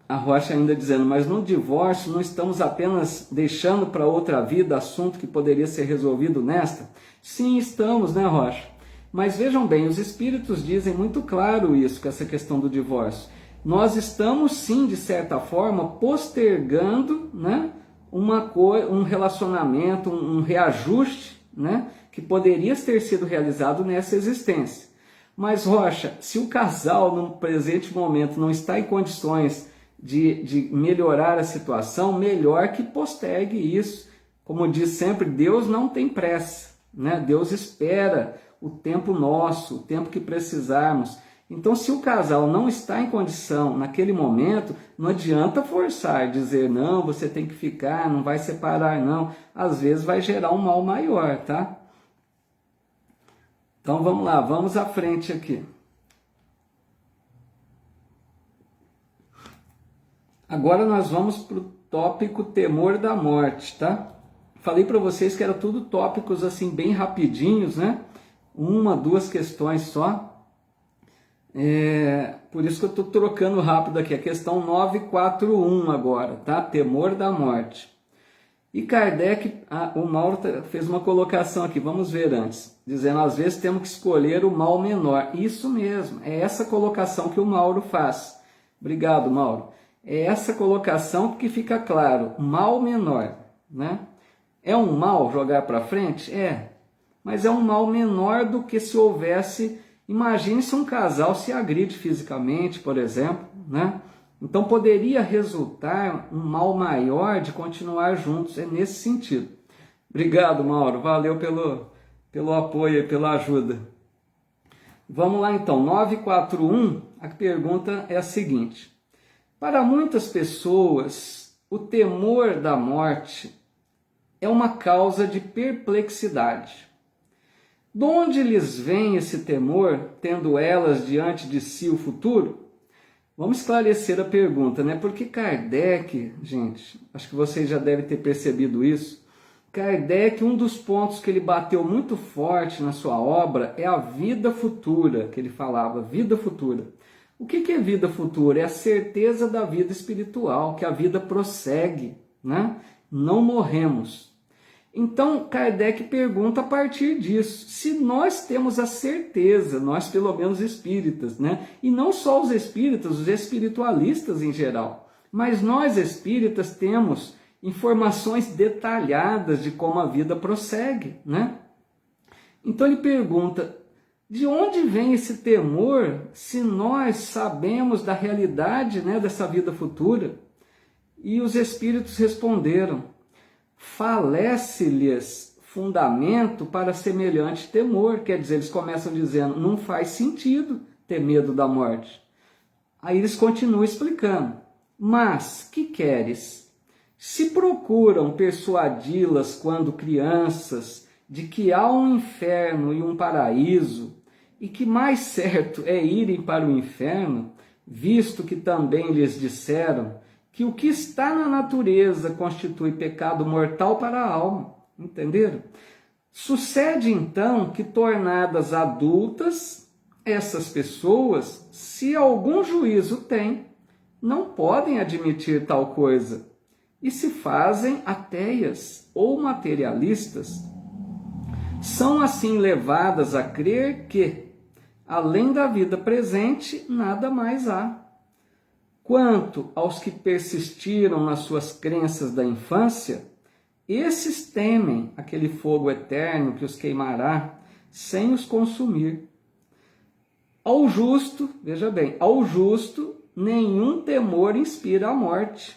Speaker 1: A Rocha ainda dizendo, mas no divórcio não estamos apenas deixando para outra vida assunto que poderia ser resolvido nesta? Sim, estamos, né, Rocha? Mas vejam bem, os espíritos dizem muito claro isso, com essa questão do divórcio. Nós estamos, sim, de certa forma, postergando, né, um relacionamento, um reajuste, né, que poderia ter sido realizado nessa existência. Mas, Rocha, se o casal no presente momento não está em condições de melhorar a situação, melhor que postergue isso. Como diz sempre, Deus não tem pressa, né? Deus espera o tempo nosso, o tempo que precisarmos. Então, se o casal não está em condição naquele momento, não adianta forçar, dizer, não, você tem que ficar, não vai separar, não. Às vezes vai gerar um mal maior, tá? Então, vamos lá, vamos à frente aqui. Agora nós vamos para o tópico temor da morte, tá? Falei para vocês que era tudo tópicos assim bem rapidinhos, né? Uma, duas questões só. Por isso que eu estou trocando rápido aqui, a questão 941 agora, tá? Temor da morte. E Kardec, o Mauro fez uma colocação aqui, vamos ver antes, dizendo, às vezes temos que escolher o mal menor. Isso mesmo, é essa colocação que o Mauro faz. Obrigado, Mauro. É essa colocação que fica claro, mal menor, né? É um mal jogar para frente? É, mas é um mal menor do que se houvesse... Imagine se um casal se agride fisicamente, por exemplo, né? Então poderia resultar um mal maior de continuar juntos, é nesse sentido. Obrigado, Mauro, valeu pelo apoio e pela ajuda. Vamos lá então, 941, a pergunta é a seguinte. Para muitas pessoas, o temor da morte é uma causa de perplexidade. De onde lhes vem esse temor, tendo elas diante de si o futuro? Vamos esclarecer a pergunta, né? Porque Kardec, gente, acho que vocês já devem ter percebido isso, Kardec, um dos pontos que ele bateu muito forte na sua obra é a vida futura, que ele falava, vida futura. O que é vida futura? É a certeza da vida espiritual, que a vida prossegue, né? Não morremos. Então, Kardec pergunta a partir disso, se nós temos a certeza, nós pelo menos espíritas, né? E não só os espíritas, os espiritualistas em geral, mas nós espíritas temos informações detalhadas de como a vida prossegue, né? Então ele pergunta, de onde vem esse temor se nós sabemos da realidade, né, dessa vida futura? E os espíritos responderam, falece-lhes fundamento para semelhante temor. Quer dizer, eles começam dizendo, não faz sentido ter medo da morte. Aí eles continuam explicando, mas que queres? Se procuram persuadi-las quando crianças de que há um inferno e um paraíso, e que mais certo é irem para o inferno, visto que também lhes disseram que o que está na natureza constitui pecado mortal para a alma. Entenderam? Sucede então que, tornadas adultas, essas pessoas, se algum juízo têm, não podem admitir tal coisa e se fazem ateias ou materialistas. São assim levadas a crer que, além da vida presente, nada mais há. Quanto aos que persistiram nas suas crenças da infância, esses temem aquele fogo eterno que os queimará sem os consumir. Ao justo, veja bem, ao justo nenhum temor inspira a morte,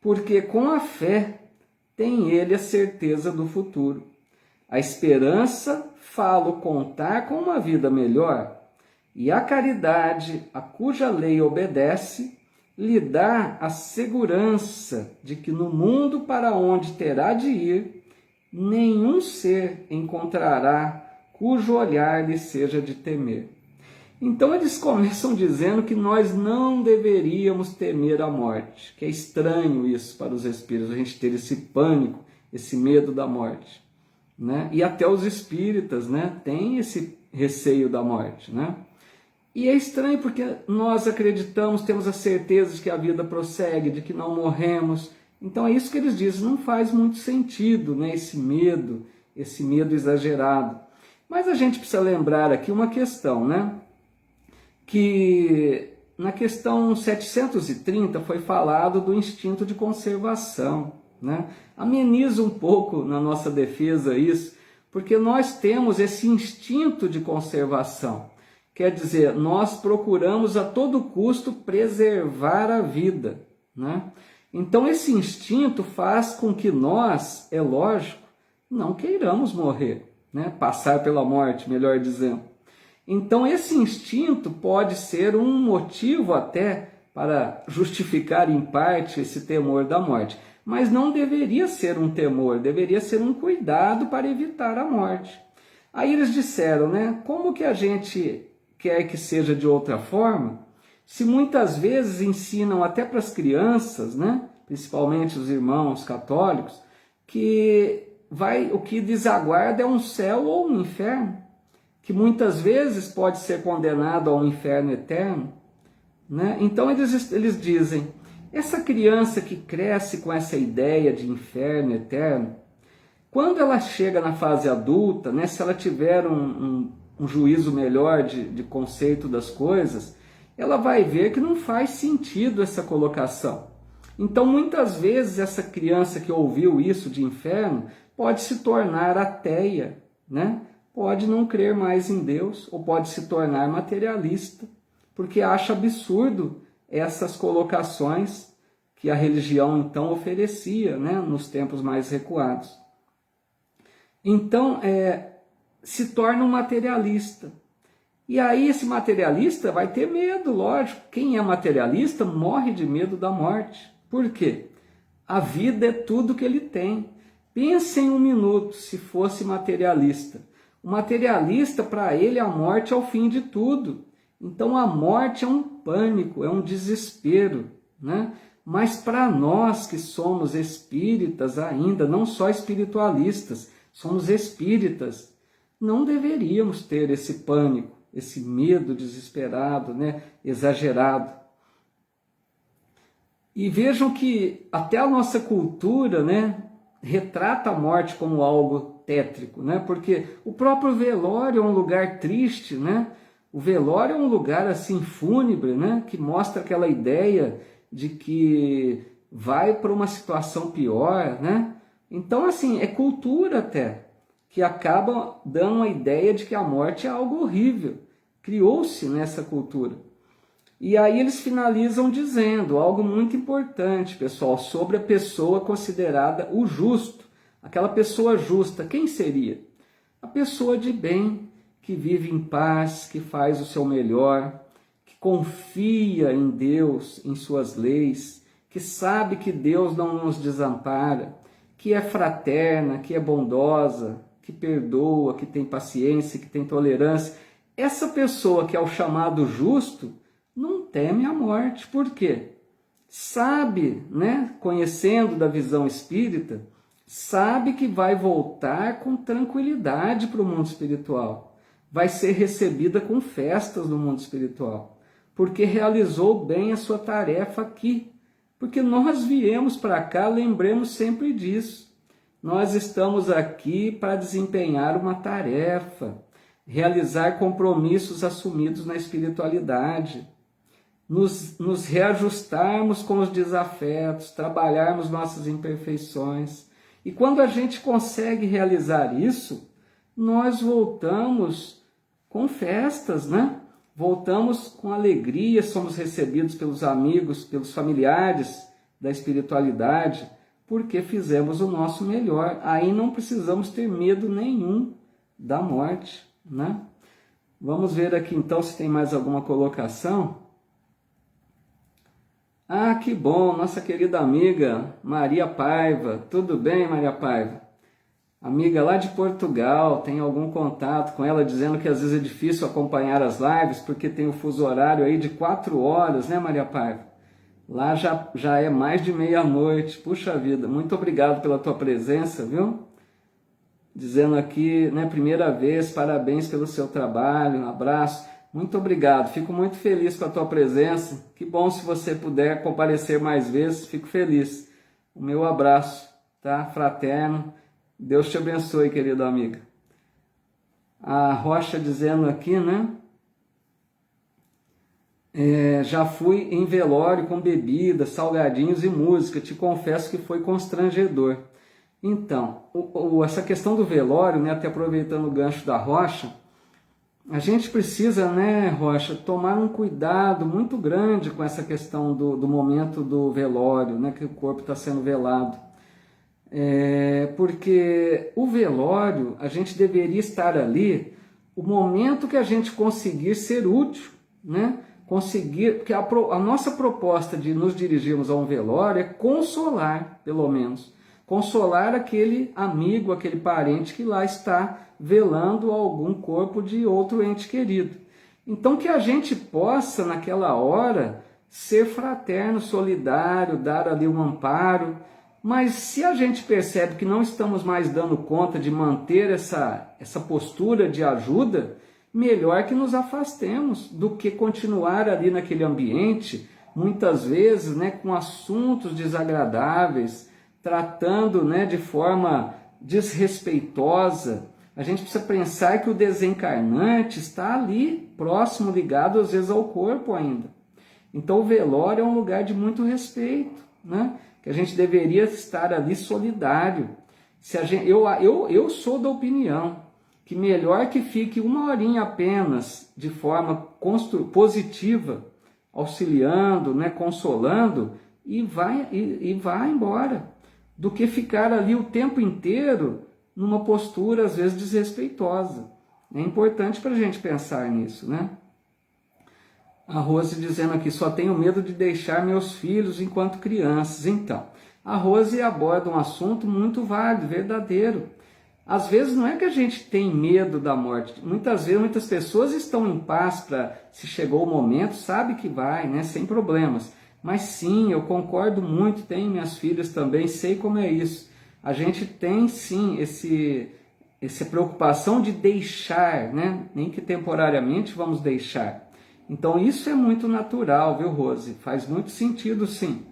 Speaker 1: porque com a fé tem ele a certeza do futuro. A esperança fala contar com uma vida melhor, e a caridade, a cuja lei obedece, lhe dá a segurança de que no mundo para onde terá de ir, nenhum ser encontrará cujo olhar lhe seja de temer. Então eles começam dizendo que nós não deveríamos temer a morte, que é estranho isso para os espíritos, a gente ter esse pânico, esse medo da morte, né? E até os espíritas, né, têm esse receio da morte, né? E é estranho porque nós acreditamos, temos a certeza de que a vida prossegue, de que não morremos. Então é isso que eles dizem, não faz muito sentido, né, esse medo exagerado. Mas a gente precisa lembrar aqui uma questão, né? Que na questão 730 foi falado do instinto de conservação, né? Ameniza um pouco na nossa defesa isso, porque nós temos esse instinto de conservação. quer dizer, nós procuramos a todo custo preservar a vida, né? Então esse instinto faz com que nós, é lógico, não queiramos morrer, né? Passar pela morte, melhor dizendo. Então esse instinto pode ser um motivo até para justificar em parte esse temor da morte, mas não deveria ser um temor, deveria ser um cuidado para evitar a morte. Aí eles disseram, né? Como que a gente quer que seja de outra forma, se muitas vezes ensinam até para as crianças, né? Principalmente os irmãos católicos, que o que desaguarda é um céu ou um inferno, que muitas vezes pode ser condenado a um inferno eterno, né? Então eles dizem, essa criança que cresce com essa ideia de inferno eterno, quando ela chega na fase adulta, né, se ela tiver um juízo melhor de conceito das coisas, ela vai ver que não faz sentido essa colocação. Então, muitas vezes, essa criança que ouviu isso de inferno pode se tornar ateia, né? Pode não crer mais em Deus, ou pode se tornar materialista, porque acha absurdo essas colocações que a religião então oferecia, né, nos tempos mais recuados. Então, se torna um materialista. E aí esse materialista vai ter medo, lógico. Quem é materialista morre de medo da morte. Por quê? A vida é tudo que ele tem. Pense em um minuto se fosse materialista. O materialista, para ele, a morte é o fim de tudo. Então a morte é um pânico, é um desespero, né? Mas para nós que somos espíritas ainda, não só espiritualistas, somos espíritas, não deveríamos ter esse pânico, esse medo desesperado, né? Exagerado. E vejam que até a nossa cultura, né, retrata a morte como algo tétrico, né? Porque o próprio velório é um lugar triste, né? O velório é um lugar assim fúnebre, né? Que mostra aquela ideia de que vai para uma situação pior, né? Então, assim, é cultura até, que acaba dando uma ideia de que a morte é algo horrível. Criou-se nessa cultura. E aí eles finalizam dizendo algo muito importante, pessoal, sobre a pessoa considerada o justo. Aquela pessoa justa, quem seria? A pessoa de bem, que vive em paz, que faz o seu melhor, que confia em Deus, em suas leis, que sabe que Deus não nos desampara, que é fraterna, que é bondosa, que perdoa, que tem paciência, que tem tolerância. Essa pessoa que é o chamado justo não teme a morte. Por quê? Sabe, né, conhecendo da visão espírita, sabe que vai voltar com tranquilidade para o mundo espiritual. Vai ser recebida com festas no mundo espiritual, porque realizou bem a sua tarefa aqui. Porque nós viemos para cá, lembremos sempre disso. Nós estamos aqui para desempenhar uma tarefa, realizar compromissos assumidos na espiritualidade, nos reajustarmos com os desafetos, trabalharmos nossas imperfeições. E quando a gente consegue realizar isso, nós voltamos com festas, né? Voltamos com alegria, somos recebidos pelos amigos, pelos familiares da espiritualidade, porque fizemos o nosso melhor. Aí não precisamos ter medo nenhum da morte, né? Vamos ver aqui então se tem mais alguma colocação. Ah, que bom, nossa querida amiga Maria Paiva. Tudo bem, Maria Paiva? Amiga lá de Portugal, tem algum contato com ela dizendo que às vezes é difícil acompanhar as lives porque tem o fuso horário aí de 4 horas, né, Maria Paiva? Lá já é mais de meia-noite. Puxa vida, muito obrigado pela tua presença, viu? Dizendo aqui, né, primeira vez, parabéns pelo seu trabalho, um abraço. Muito obrigado, fico muito feliz com a tua presença. Que bom se você puder comparecer mais vezes, fico feliz. O meu abraço, tá? Fraterno. Deus te abençoe, querida amiga. A Rocha dizendo aqui, né? Já fui em velório com bebida, salgadinhos e música. Te confesso que foi constrangedor. Então, essa questão do velório, né, até aproveitando o gancho da Rocha, a gente precisa, né, Rocha, tomar um cuidado muito grande com essa questão do momento do velório, né, que o corpo está sendo velado. Porque o velório, a gente deveria estar ali o momento que a gente conseguir ser útil, né? Conseguir, porque a nossa proposta de nos dirigirmos a um velório é consolar, pelo menos, consolar aquele amigo, aquele parente que lá está velando algum corpo de outro ente querido. Então que a gente possa, naquela hora, ser fraterno, solidário, dar ali um amparo. Mas se a gente percebe que não estamos mais dando conta de manter essa postura de ajuda, melhor que nos afastemos do que continuar ali naquele ambiente, muitas vezes, né, com assuntos desagradáveis, tratando, né, de forma desrespeitosa. A gente precisa pensar que o desencarnante está ali, próximo, ligado às vezes ao corpo ainda. Então o velório é um lugar de muito respeito, né? Que a gente deveria estar ali solidário. Eu sou da opinião que melhor que fique uma horinha apenas de forma positiva, auxiliando, né, consolando, e vai embora, do que ficar ali o tempo inteiro numa postura às vezes desrespeitosa. É importante para a gente pensar nisso, né? A Rose dizendo aqui, só tenho medo de deixar meus filhos enquanto crianças. Então, a Rose aborda um assunto muito válido, verdadeiro. Às vezes não é que a gente tem medo da morte. Muitas vezes, muitas pessoas estão em paz para, se chegou o momento, sabe que vai, né, sem problemas. Mas sim, eu concordo muito, tenho minhas filhas também, sei como é isso. A gente tem sim essa preocupação de deixar, né? Nem que temporariamente vamos deixar. Então isso é muito natural, viu, Rose? Faz muito sentido, sim.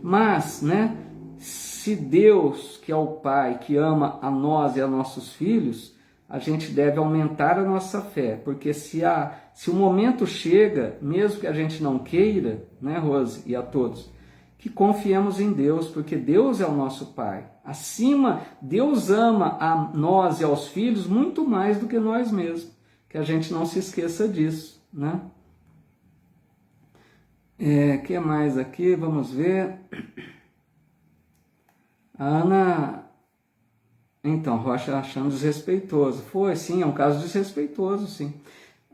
Speaker 1: Mas, né, se Deus, que é o Pai, que ama a nós e a nossos filhos, a gente deve aumentar a nossa fé, porque se o momento chega, mesmo que a gente não queira, né, Rose, e a todos, que confiemos em Deus, porque Deus é o nosso Pai. Acima, Deus ama a nós e aos filhos muito mais do que nós mesmos, que a gente não se esqueça disso, né? Que mais aqui? Vamos ver. A Ana, então, Rocha achando desrespeitoso. Foi, sim, é um caso desrespeitoso, sim.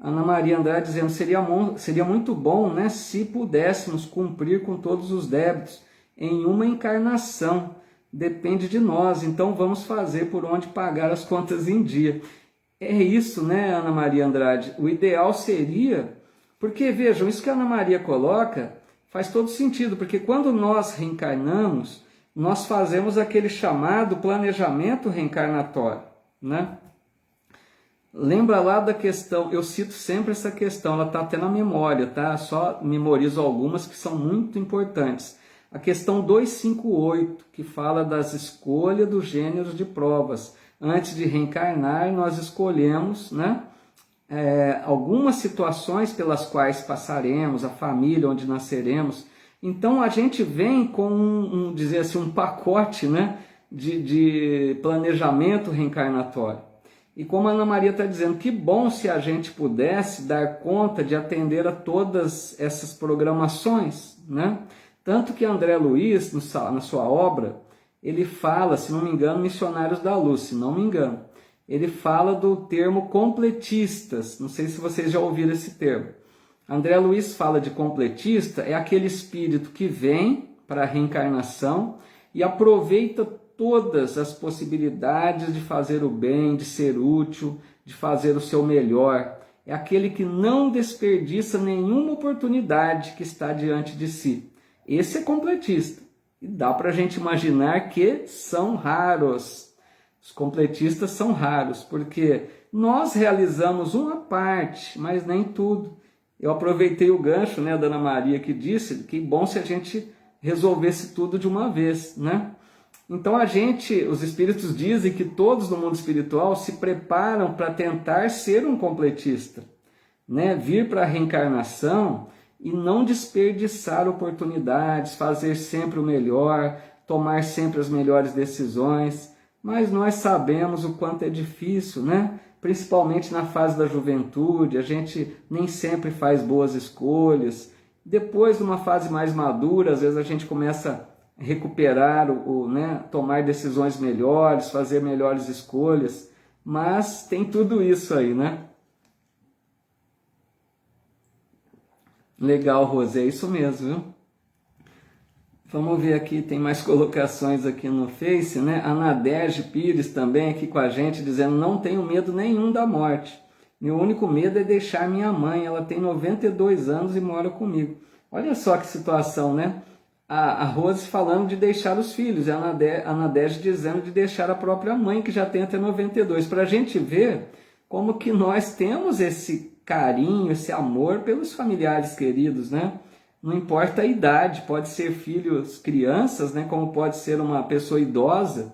Speaker 1: Ana Maria Andrade dizendo, seria muito bom, né, se pudéssemos cumprir com todos os débitos em uma encarnação. Depende de nós, então vamos fazer por onde pagar as contas em dia. É isso, né, Ana Maria Andrade? O ideal seria... Porque, vejam, isso que a Ana Maria coloca faz todo sentido, porque quando nós reencarnamos, nós fazemos aquele chamado planejamento reencarnatório, né? Lembra lá da questão, eu cito sempre essa questão, ela está até na memória, tá? Só memorizo algumas que são muito importantes. A questão 258, que fala das escolhas dos gêneros de provas. Antes de reencarnar, nós escolhemos, né? Algumas situações pelas quais passaremos, a família onde nasceremos. Então a gente vem com dizer assim, um pacote, né, de planejamento reencarnatório. E como a Ana Maria está dizendo, que bom se a gente pudesse dar conta de atender a todas essas programações, né? Tanto que André Luiz, na sua obra, ele fala, se não me engano, Missionários da Luz, se não me engano, ele fala do termo completistas. Não sei se vocês já ouviram esse termo. André Luiz fala de completista, é aquele espírito que vem para a reencarnação e aproveita todas as possibilidades de fazer o bem, de ser útil, de fazer o seu melhor. É aquele que não desperdiça nenhuma oportunidade que está diante de si. Esse é completista. E dá para a gente imaginar que são raros. Os completistas são raros, porque nós realizamos uma parte, mas nem tudo. Eu aproveitei o gancho, né, da Ana Maria, que disse que bom se a gente resolvesse tudo de uma vez, né? Então os espíritos dizem que todos no mundo espiritual se preparam para tentar ser um completista, né? Vir para a reencarnação e não desperdiçar oportunidades, fazer sempre o melhor, tomar sempre as melhores decisões. Mas nós sabemos o quanto é difícil, né? principalmente na fase da juventude, a gente nem sempre faz boas escolhas. Depois, numa fase mais madura, às vezes a gente começa a recuperar, né, tomar decisões melhores, fazer melhores escolhas, mas tem tudo isso aí, né? Legal, Rose, é isso mesmo, viu? Vamos ver aqui, tem mais colocações aqui no Face, né? A Nadege Pires também aqui com a gente, dizendo: não tenho medo nenhum da morte. Meu único medo é deixar minha mãe, ela tem 92 anos e mora comigo. Olha só que situação, né? A Rose falando de deixar os filhos, e a Nadege dizendo de deixar a própria mãe, que já tem até 92. Para a gente ver como que nós temos esse carinho, esse amor pelos familiares queridos, né? Não importa a idade, pode ser filhos, crianças, né? Como pode ser uma pessoa idosa,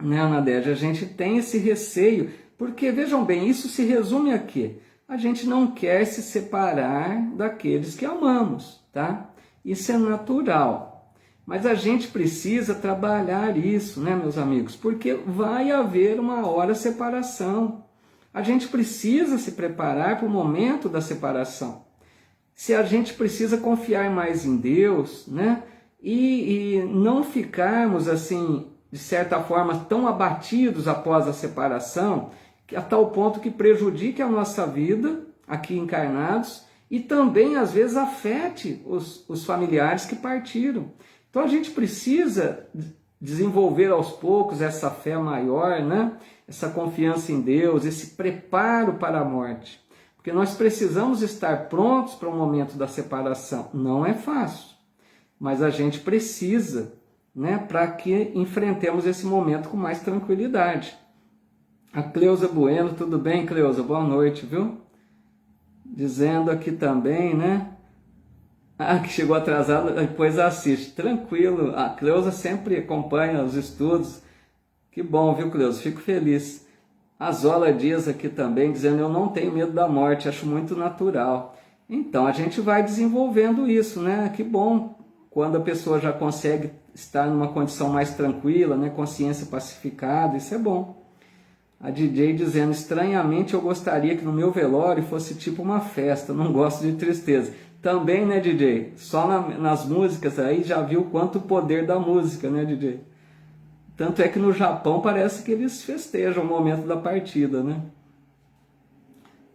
Speaker 1: né, Nadege? A gente tem esse receio, porque, vejam bem, isso se resume a quê? A gente não quer se separar daqueles que amamos, tá? Isso é natural. Mas a gente precisa trabalhar isso, né, meus amigos? Porque vai haver uma hora separação. A gente precisa se preparar para o momento da separação. Se a gente precisa confiar mais em Deus, né? E não ficarmos assim, de certa forma, tão abatidos após a separação, que a tal ponto que prejudique a nossa vida aqui encarnados e também às vezes afete os familiares que partiram. Então a gente precisa desenvolver aos poucos essa fé maior, né? Essa confiança em Deus, esse preparo para a morte. Porque nós precisamos estar prontos para o momento da separação. Não é fácil, mas a gente precisa, né, para que enfrentemos esse momento com mais tranquilidade. A Cleusa Bueno, tudo bem, Cleusa? Boa noite, viu? Dizendo aqui também, né? Que chegou atrasado, depois assiste. Tranquilo, a Cleusa sempre acompanha os estudos. Que bom, viu, Cleusa? Fico feliz. A Zola Dias aqui também, dizendo: eu não tenho medo da morte, acho muito natural. Então, a gente vai desenvolvendo isso, né? Que bom quando a pessoa já consegue estar numa condição mais tranquila, né? Consciência pacificada, isso é bom. A DJ dizendo: estranhamente eu gostaria que no meu velório fosse tipo uma festa, não gosto de tristeza. Também, né, DJ? Só nas músicas aí já viu quanto poder da música, né, DJ? Tanto é que no Japão parece que eles festejam o momento da partida, né?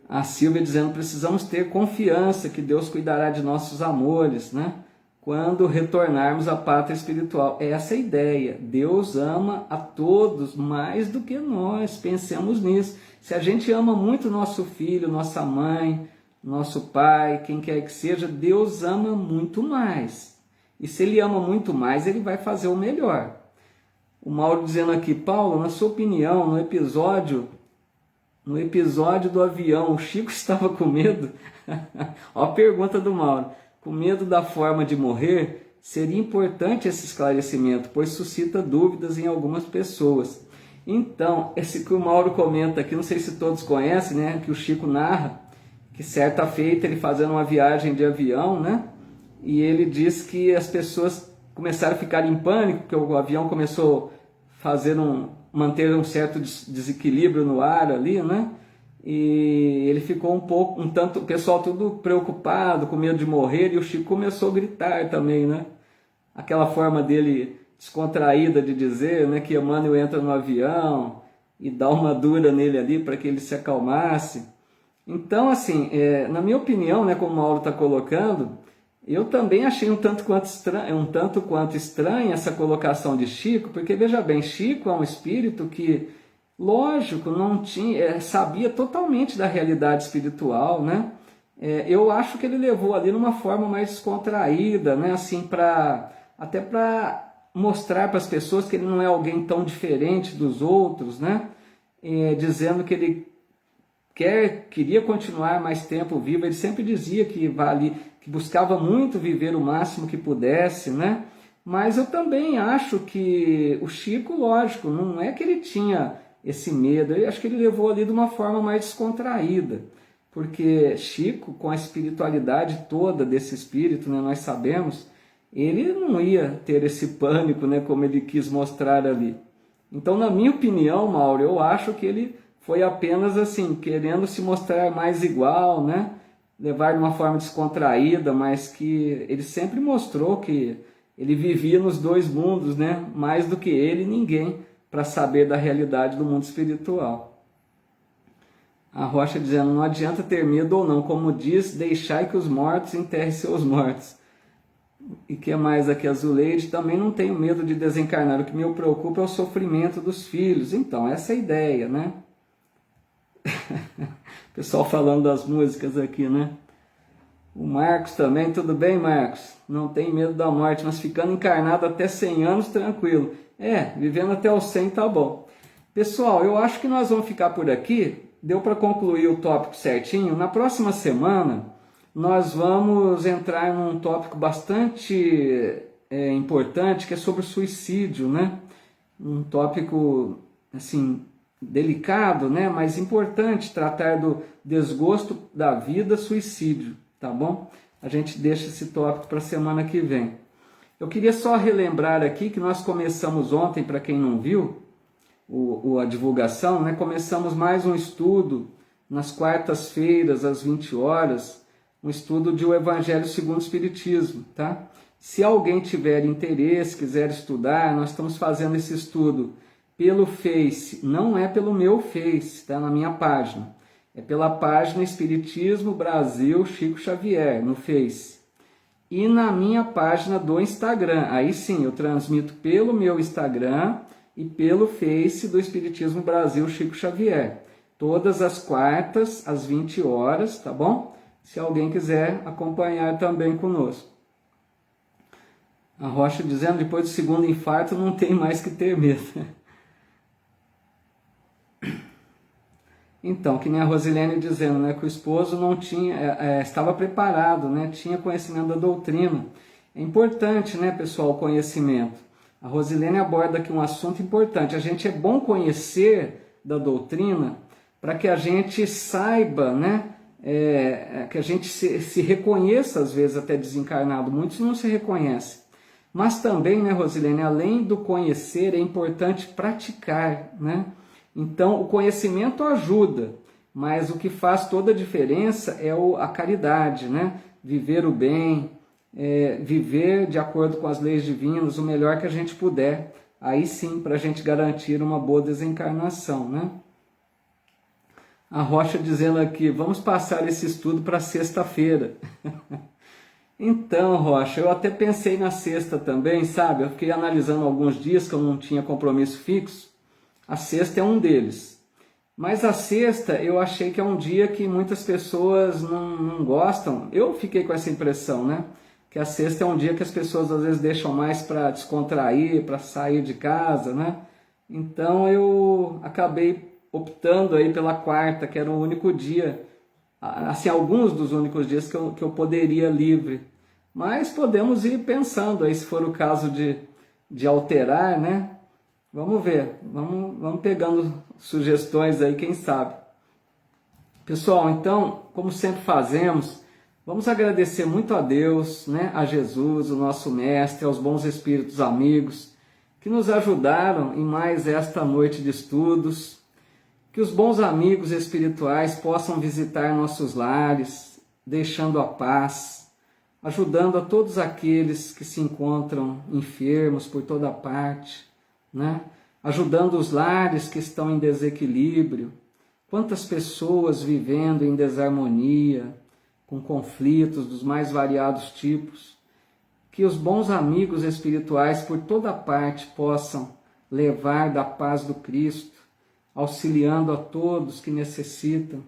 Speaker 1: A Silvia dizendo: precisamos ter confiança que Deus cuidará de nossos amores, né? Quando retornarmos à pátria espiritual. Essa é a ideia. Deus ama a todos mais do que nós. Pensemos nisso. Se a gente ama muito nosso filho, nossa mãe, nosso pai, quem quer que seja, Deus ama muito mais. E se Ele ama muito mais, Ele vai fazer o melhor. O Mauro dizendo aqui: Paulo, na sua opinião, no episódio do avião, o Chico estava com medo? Olha a pergunta do Mauro. Com medo da forma de morrer? Seria importante esse esclarecimento, pois suscita dúvidas em algumas pessoas. Então, esse que o Mauro comenta aqui, não sei se todos conhecem, né? Que o Chico narra que certa feita ele fazendo uma viagem de avião, né? E ele diz que as pessoas começaram a ficar em pânico, porque o avião começou a manter um certo desequilíbrio no ar ali, né? E ele ficou o pessoal tudo preocupado, com medo de morrer, e o Chico começou a gritar também, né? Aquela forma dele descontraída de dizer, né, que Emmanuel entra no avião e dá uma dura nele ali para que ele se acalmasse. Então, assim, na minha opinião, né, como o Mauro está colocando, eu também achei um tanto quanto estranha essa colocação de Chico, porque, veja bem, Chico é um espírito que, lógico, não tinha, sabia totalmente da realidade espiritual, né? Eu acho que ele levou ali numa forma mais descontraída, né? Assim, até para mostrar para as pessoas que ele não é alguém tão diferente dos outros, né? Dizendo que ele queria continuar mais tempo vivo. Ele sempre dizia que buscava muito viver o máximo que pudesse, né? Mas eu também acho que o Chico, lógico, não é que ele tinha esse medo, eu acho que ele levou ali de uma forma mais descontraída, porque Chico, com a espiritualidade toda desse espírito, né, nós sabemos, ele não ia ter esse pânico, né, como ele quis mostrar ali. Então, na minha opinião, Mauro, eu acho que ele foi apenas assim, querendo se mostrar mais igual, né? Levar de uma forma descontraída, mas que ele sempre mostrou que ele vivia nos dois mundos, né? Mais do que ele, ninguém, para saber da realidade do mundo espiritual. A Rocha dizendo, não adianta ter medo ou não, como diz, deixai que os mortos enterrem seus mortos. E que mais aqui, Azuleide, também não tenho medo de desencarnar, o que me preocupa é o sofrimento dos filhos. Então, essa é a ideia, né? Pessoal falando das músicas aqui, né? O Marcos também, tudo bem, Marcos? Não tem medo da morte, mas ficando encarnado até 100 anos, tranquilo. Vivendo até os 100 tá bom. Pessoal, eu acho que nós vamos ficar por aqui. Deu para concluir o tópico certinho. Na próxima semana, nós vamos entrar num tópico bastante importante, que é sobre o suicídio, né? Um tópico, assim, delicado, né? Mas importante, tratar do desgosto da vida, suicídio, tá bom? A gente deixa esse tópico para a semana que vem. Eu queria só relembrar aqui que nós começamos ontem, para quem não viu, a divulgação, né? Começamos mais um estudo nas quartas-feiras, às 20 horas, um estudo de O Evangelho segundo o Espiritismo, tá? Se alguém tiver interesse, quiser estudar, nós estamos fazendo esse estudo pelo Face, não é pelo meu Face, tá? Na minha página. É pela página Espiritismo Brasil Chico Xavier, no Face. E na minha página do Instagram, aí sim, eu transmito pelo meu Instagram e pelo Face do Espiritismo Brasil Chico Xavier. Todas as quartas, às 20 horas, tá bom? Se alguém quiser acompanhar também conosco. A Rocha dizendo, depois do segundo infarto não tem mais que ter medo. Então, que nem a Rosilene dizendo, né, que o esposo não tinha, estava preparado, né, tinha conhecimento da doutrina. É importante, né, pessoal, o conhecimento. A Rosilene aborda aqui um assunto importante. A gente é bom conhecer da doutrina para que a gente saiba, né, que a gente se reconheça, às vezes, até desencarnado. Muitos não se reconhecem. Mas também, né, Rosilene, além do conhecer, é importante praticar, né? Então, o conhecimento ajuda, mas o que faz toda a diferença é a caridade, né? Viver o bem, viver de acordo com as leis divinas, o melhor que a gente puder. Aí sim, para a gente garantir uma boa desencarnação, né? A Rocha dizendo aqui, vamos passar esse estudo para sexta-feira. Então, Rocha, eu até pensei na sexta também, sabe? Eu fiquei analisando alguns dias que eu não tinha compromisso fixo. A sexta é um deles. Mas a sexta eu achei que é um dia que muitas pessoas não gostam. Eu fiquei com essa impressão, né? Que a sexta é um dia que as pessoas às vezes deixam mais para descontrair, para sair de casa, né? Então eu acabei optando aí pela quarta, que era o único dia, assim, alguns dos únicos dias que eu poderia livre. Mas podemos ir pensando aí, se for o caso de alterar, né? Vamos ver, vamos pegando sugestões aí, quem sabe. Pessoal, então, como sempre fazemos, vamos agradecer muito a Deus, né, a Jesus, o nosso Mestre, aos bons espíritos amigos, que nos ajudaram em mais esta noite de estudos. Que os bons amigos espirituais possam visitar nossos lares, deixando a paz, ajudando a todos aqueles que se encontram enfermos por toda parte, né? Ajudando os lares que estão em desequilíbrio. Quantas pessoas vivendo em desarmonia, com conflitos dos mais variados tipos. Que os bons amigos espirituais por toda parte possam levar da paz do Cristo, auxiliando a todos que necessitam,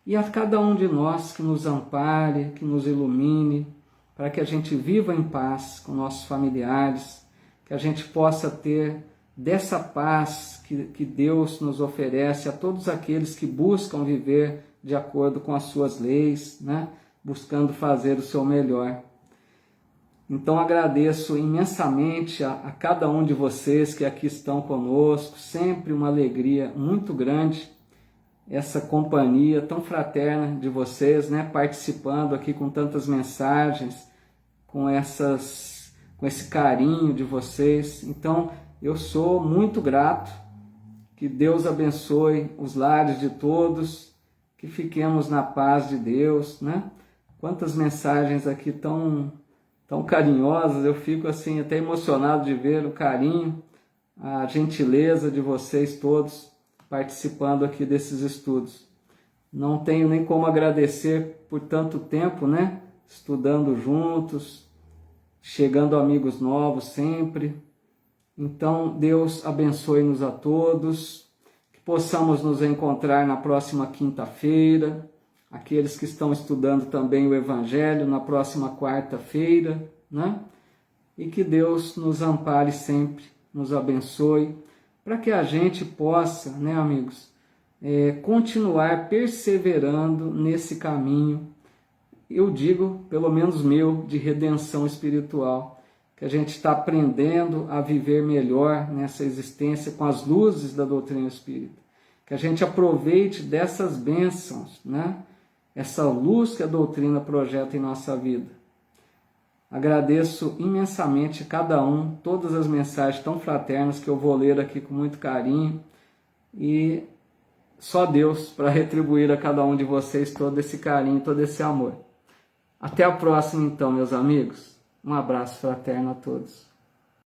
Speaker 1: e a cada um de nós que nos ampare, que nos ilumine, para que a gente viva em paz com nossos familiares, que a gente possa ter dessa paz que Deus nos oferece a todos aqueles que buscam viver de acordo com as suas leis, né? Buscando fazer o seu melhor. Então agradeço imensamente a cada um de vocês que aqui estão conosco, sempre uma alegria muito grande, essa companhia tão fraterna de vocês, né? Participando aqui com tantas mensagens, com esse carinho de vocês. Então eu sou muito grato, Que Deus abençoe os lares de todos, que fiquemos na paz de Deus, né? Quantas mensagens aqui tão carinhosas, eu fico assim até emocionado de ver o carinho, a gentileza de vocês todos participando aqui desses estudos. Não tenho nem como agradecer por tanto tempo, né? Estudando juntos, chegando amigos novos sempre. Então, Deus abençoe-nos a todos, que possamos nos encontrar na próxima quinta-feira, aqueles que estão estudando também o Evangelho na próxima quarta-feira, né? E que Deus nos ampare sempre, nos abençoe, para que a gente possa, né, amigos, continuar perseverando nesse caminho, eu digo, pelo menos meu, de redenção espiritual, que a gente está aprendendo a viver melhor nessa existência com as luzes da doutrina espírita, que a gente aproveite dessas bênçãos, né? Essa luz que a doutrina projeta em nossa vida. Agradeço imensamente a cada um, todas as mensagens tão fraternas que eu vou ler aqui com muito carinho, e só Deus para retribuir a cada um de vocês todo esse carinho, todo esse amor. Até a próxima então, meus amigos. Um abraço fraterno a todos.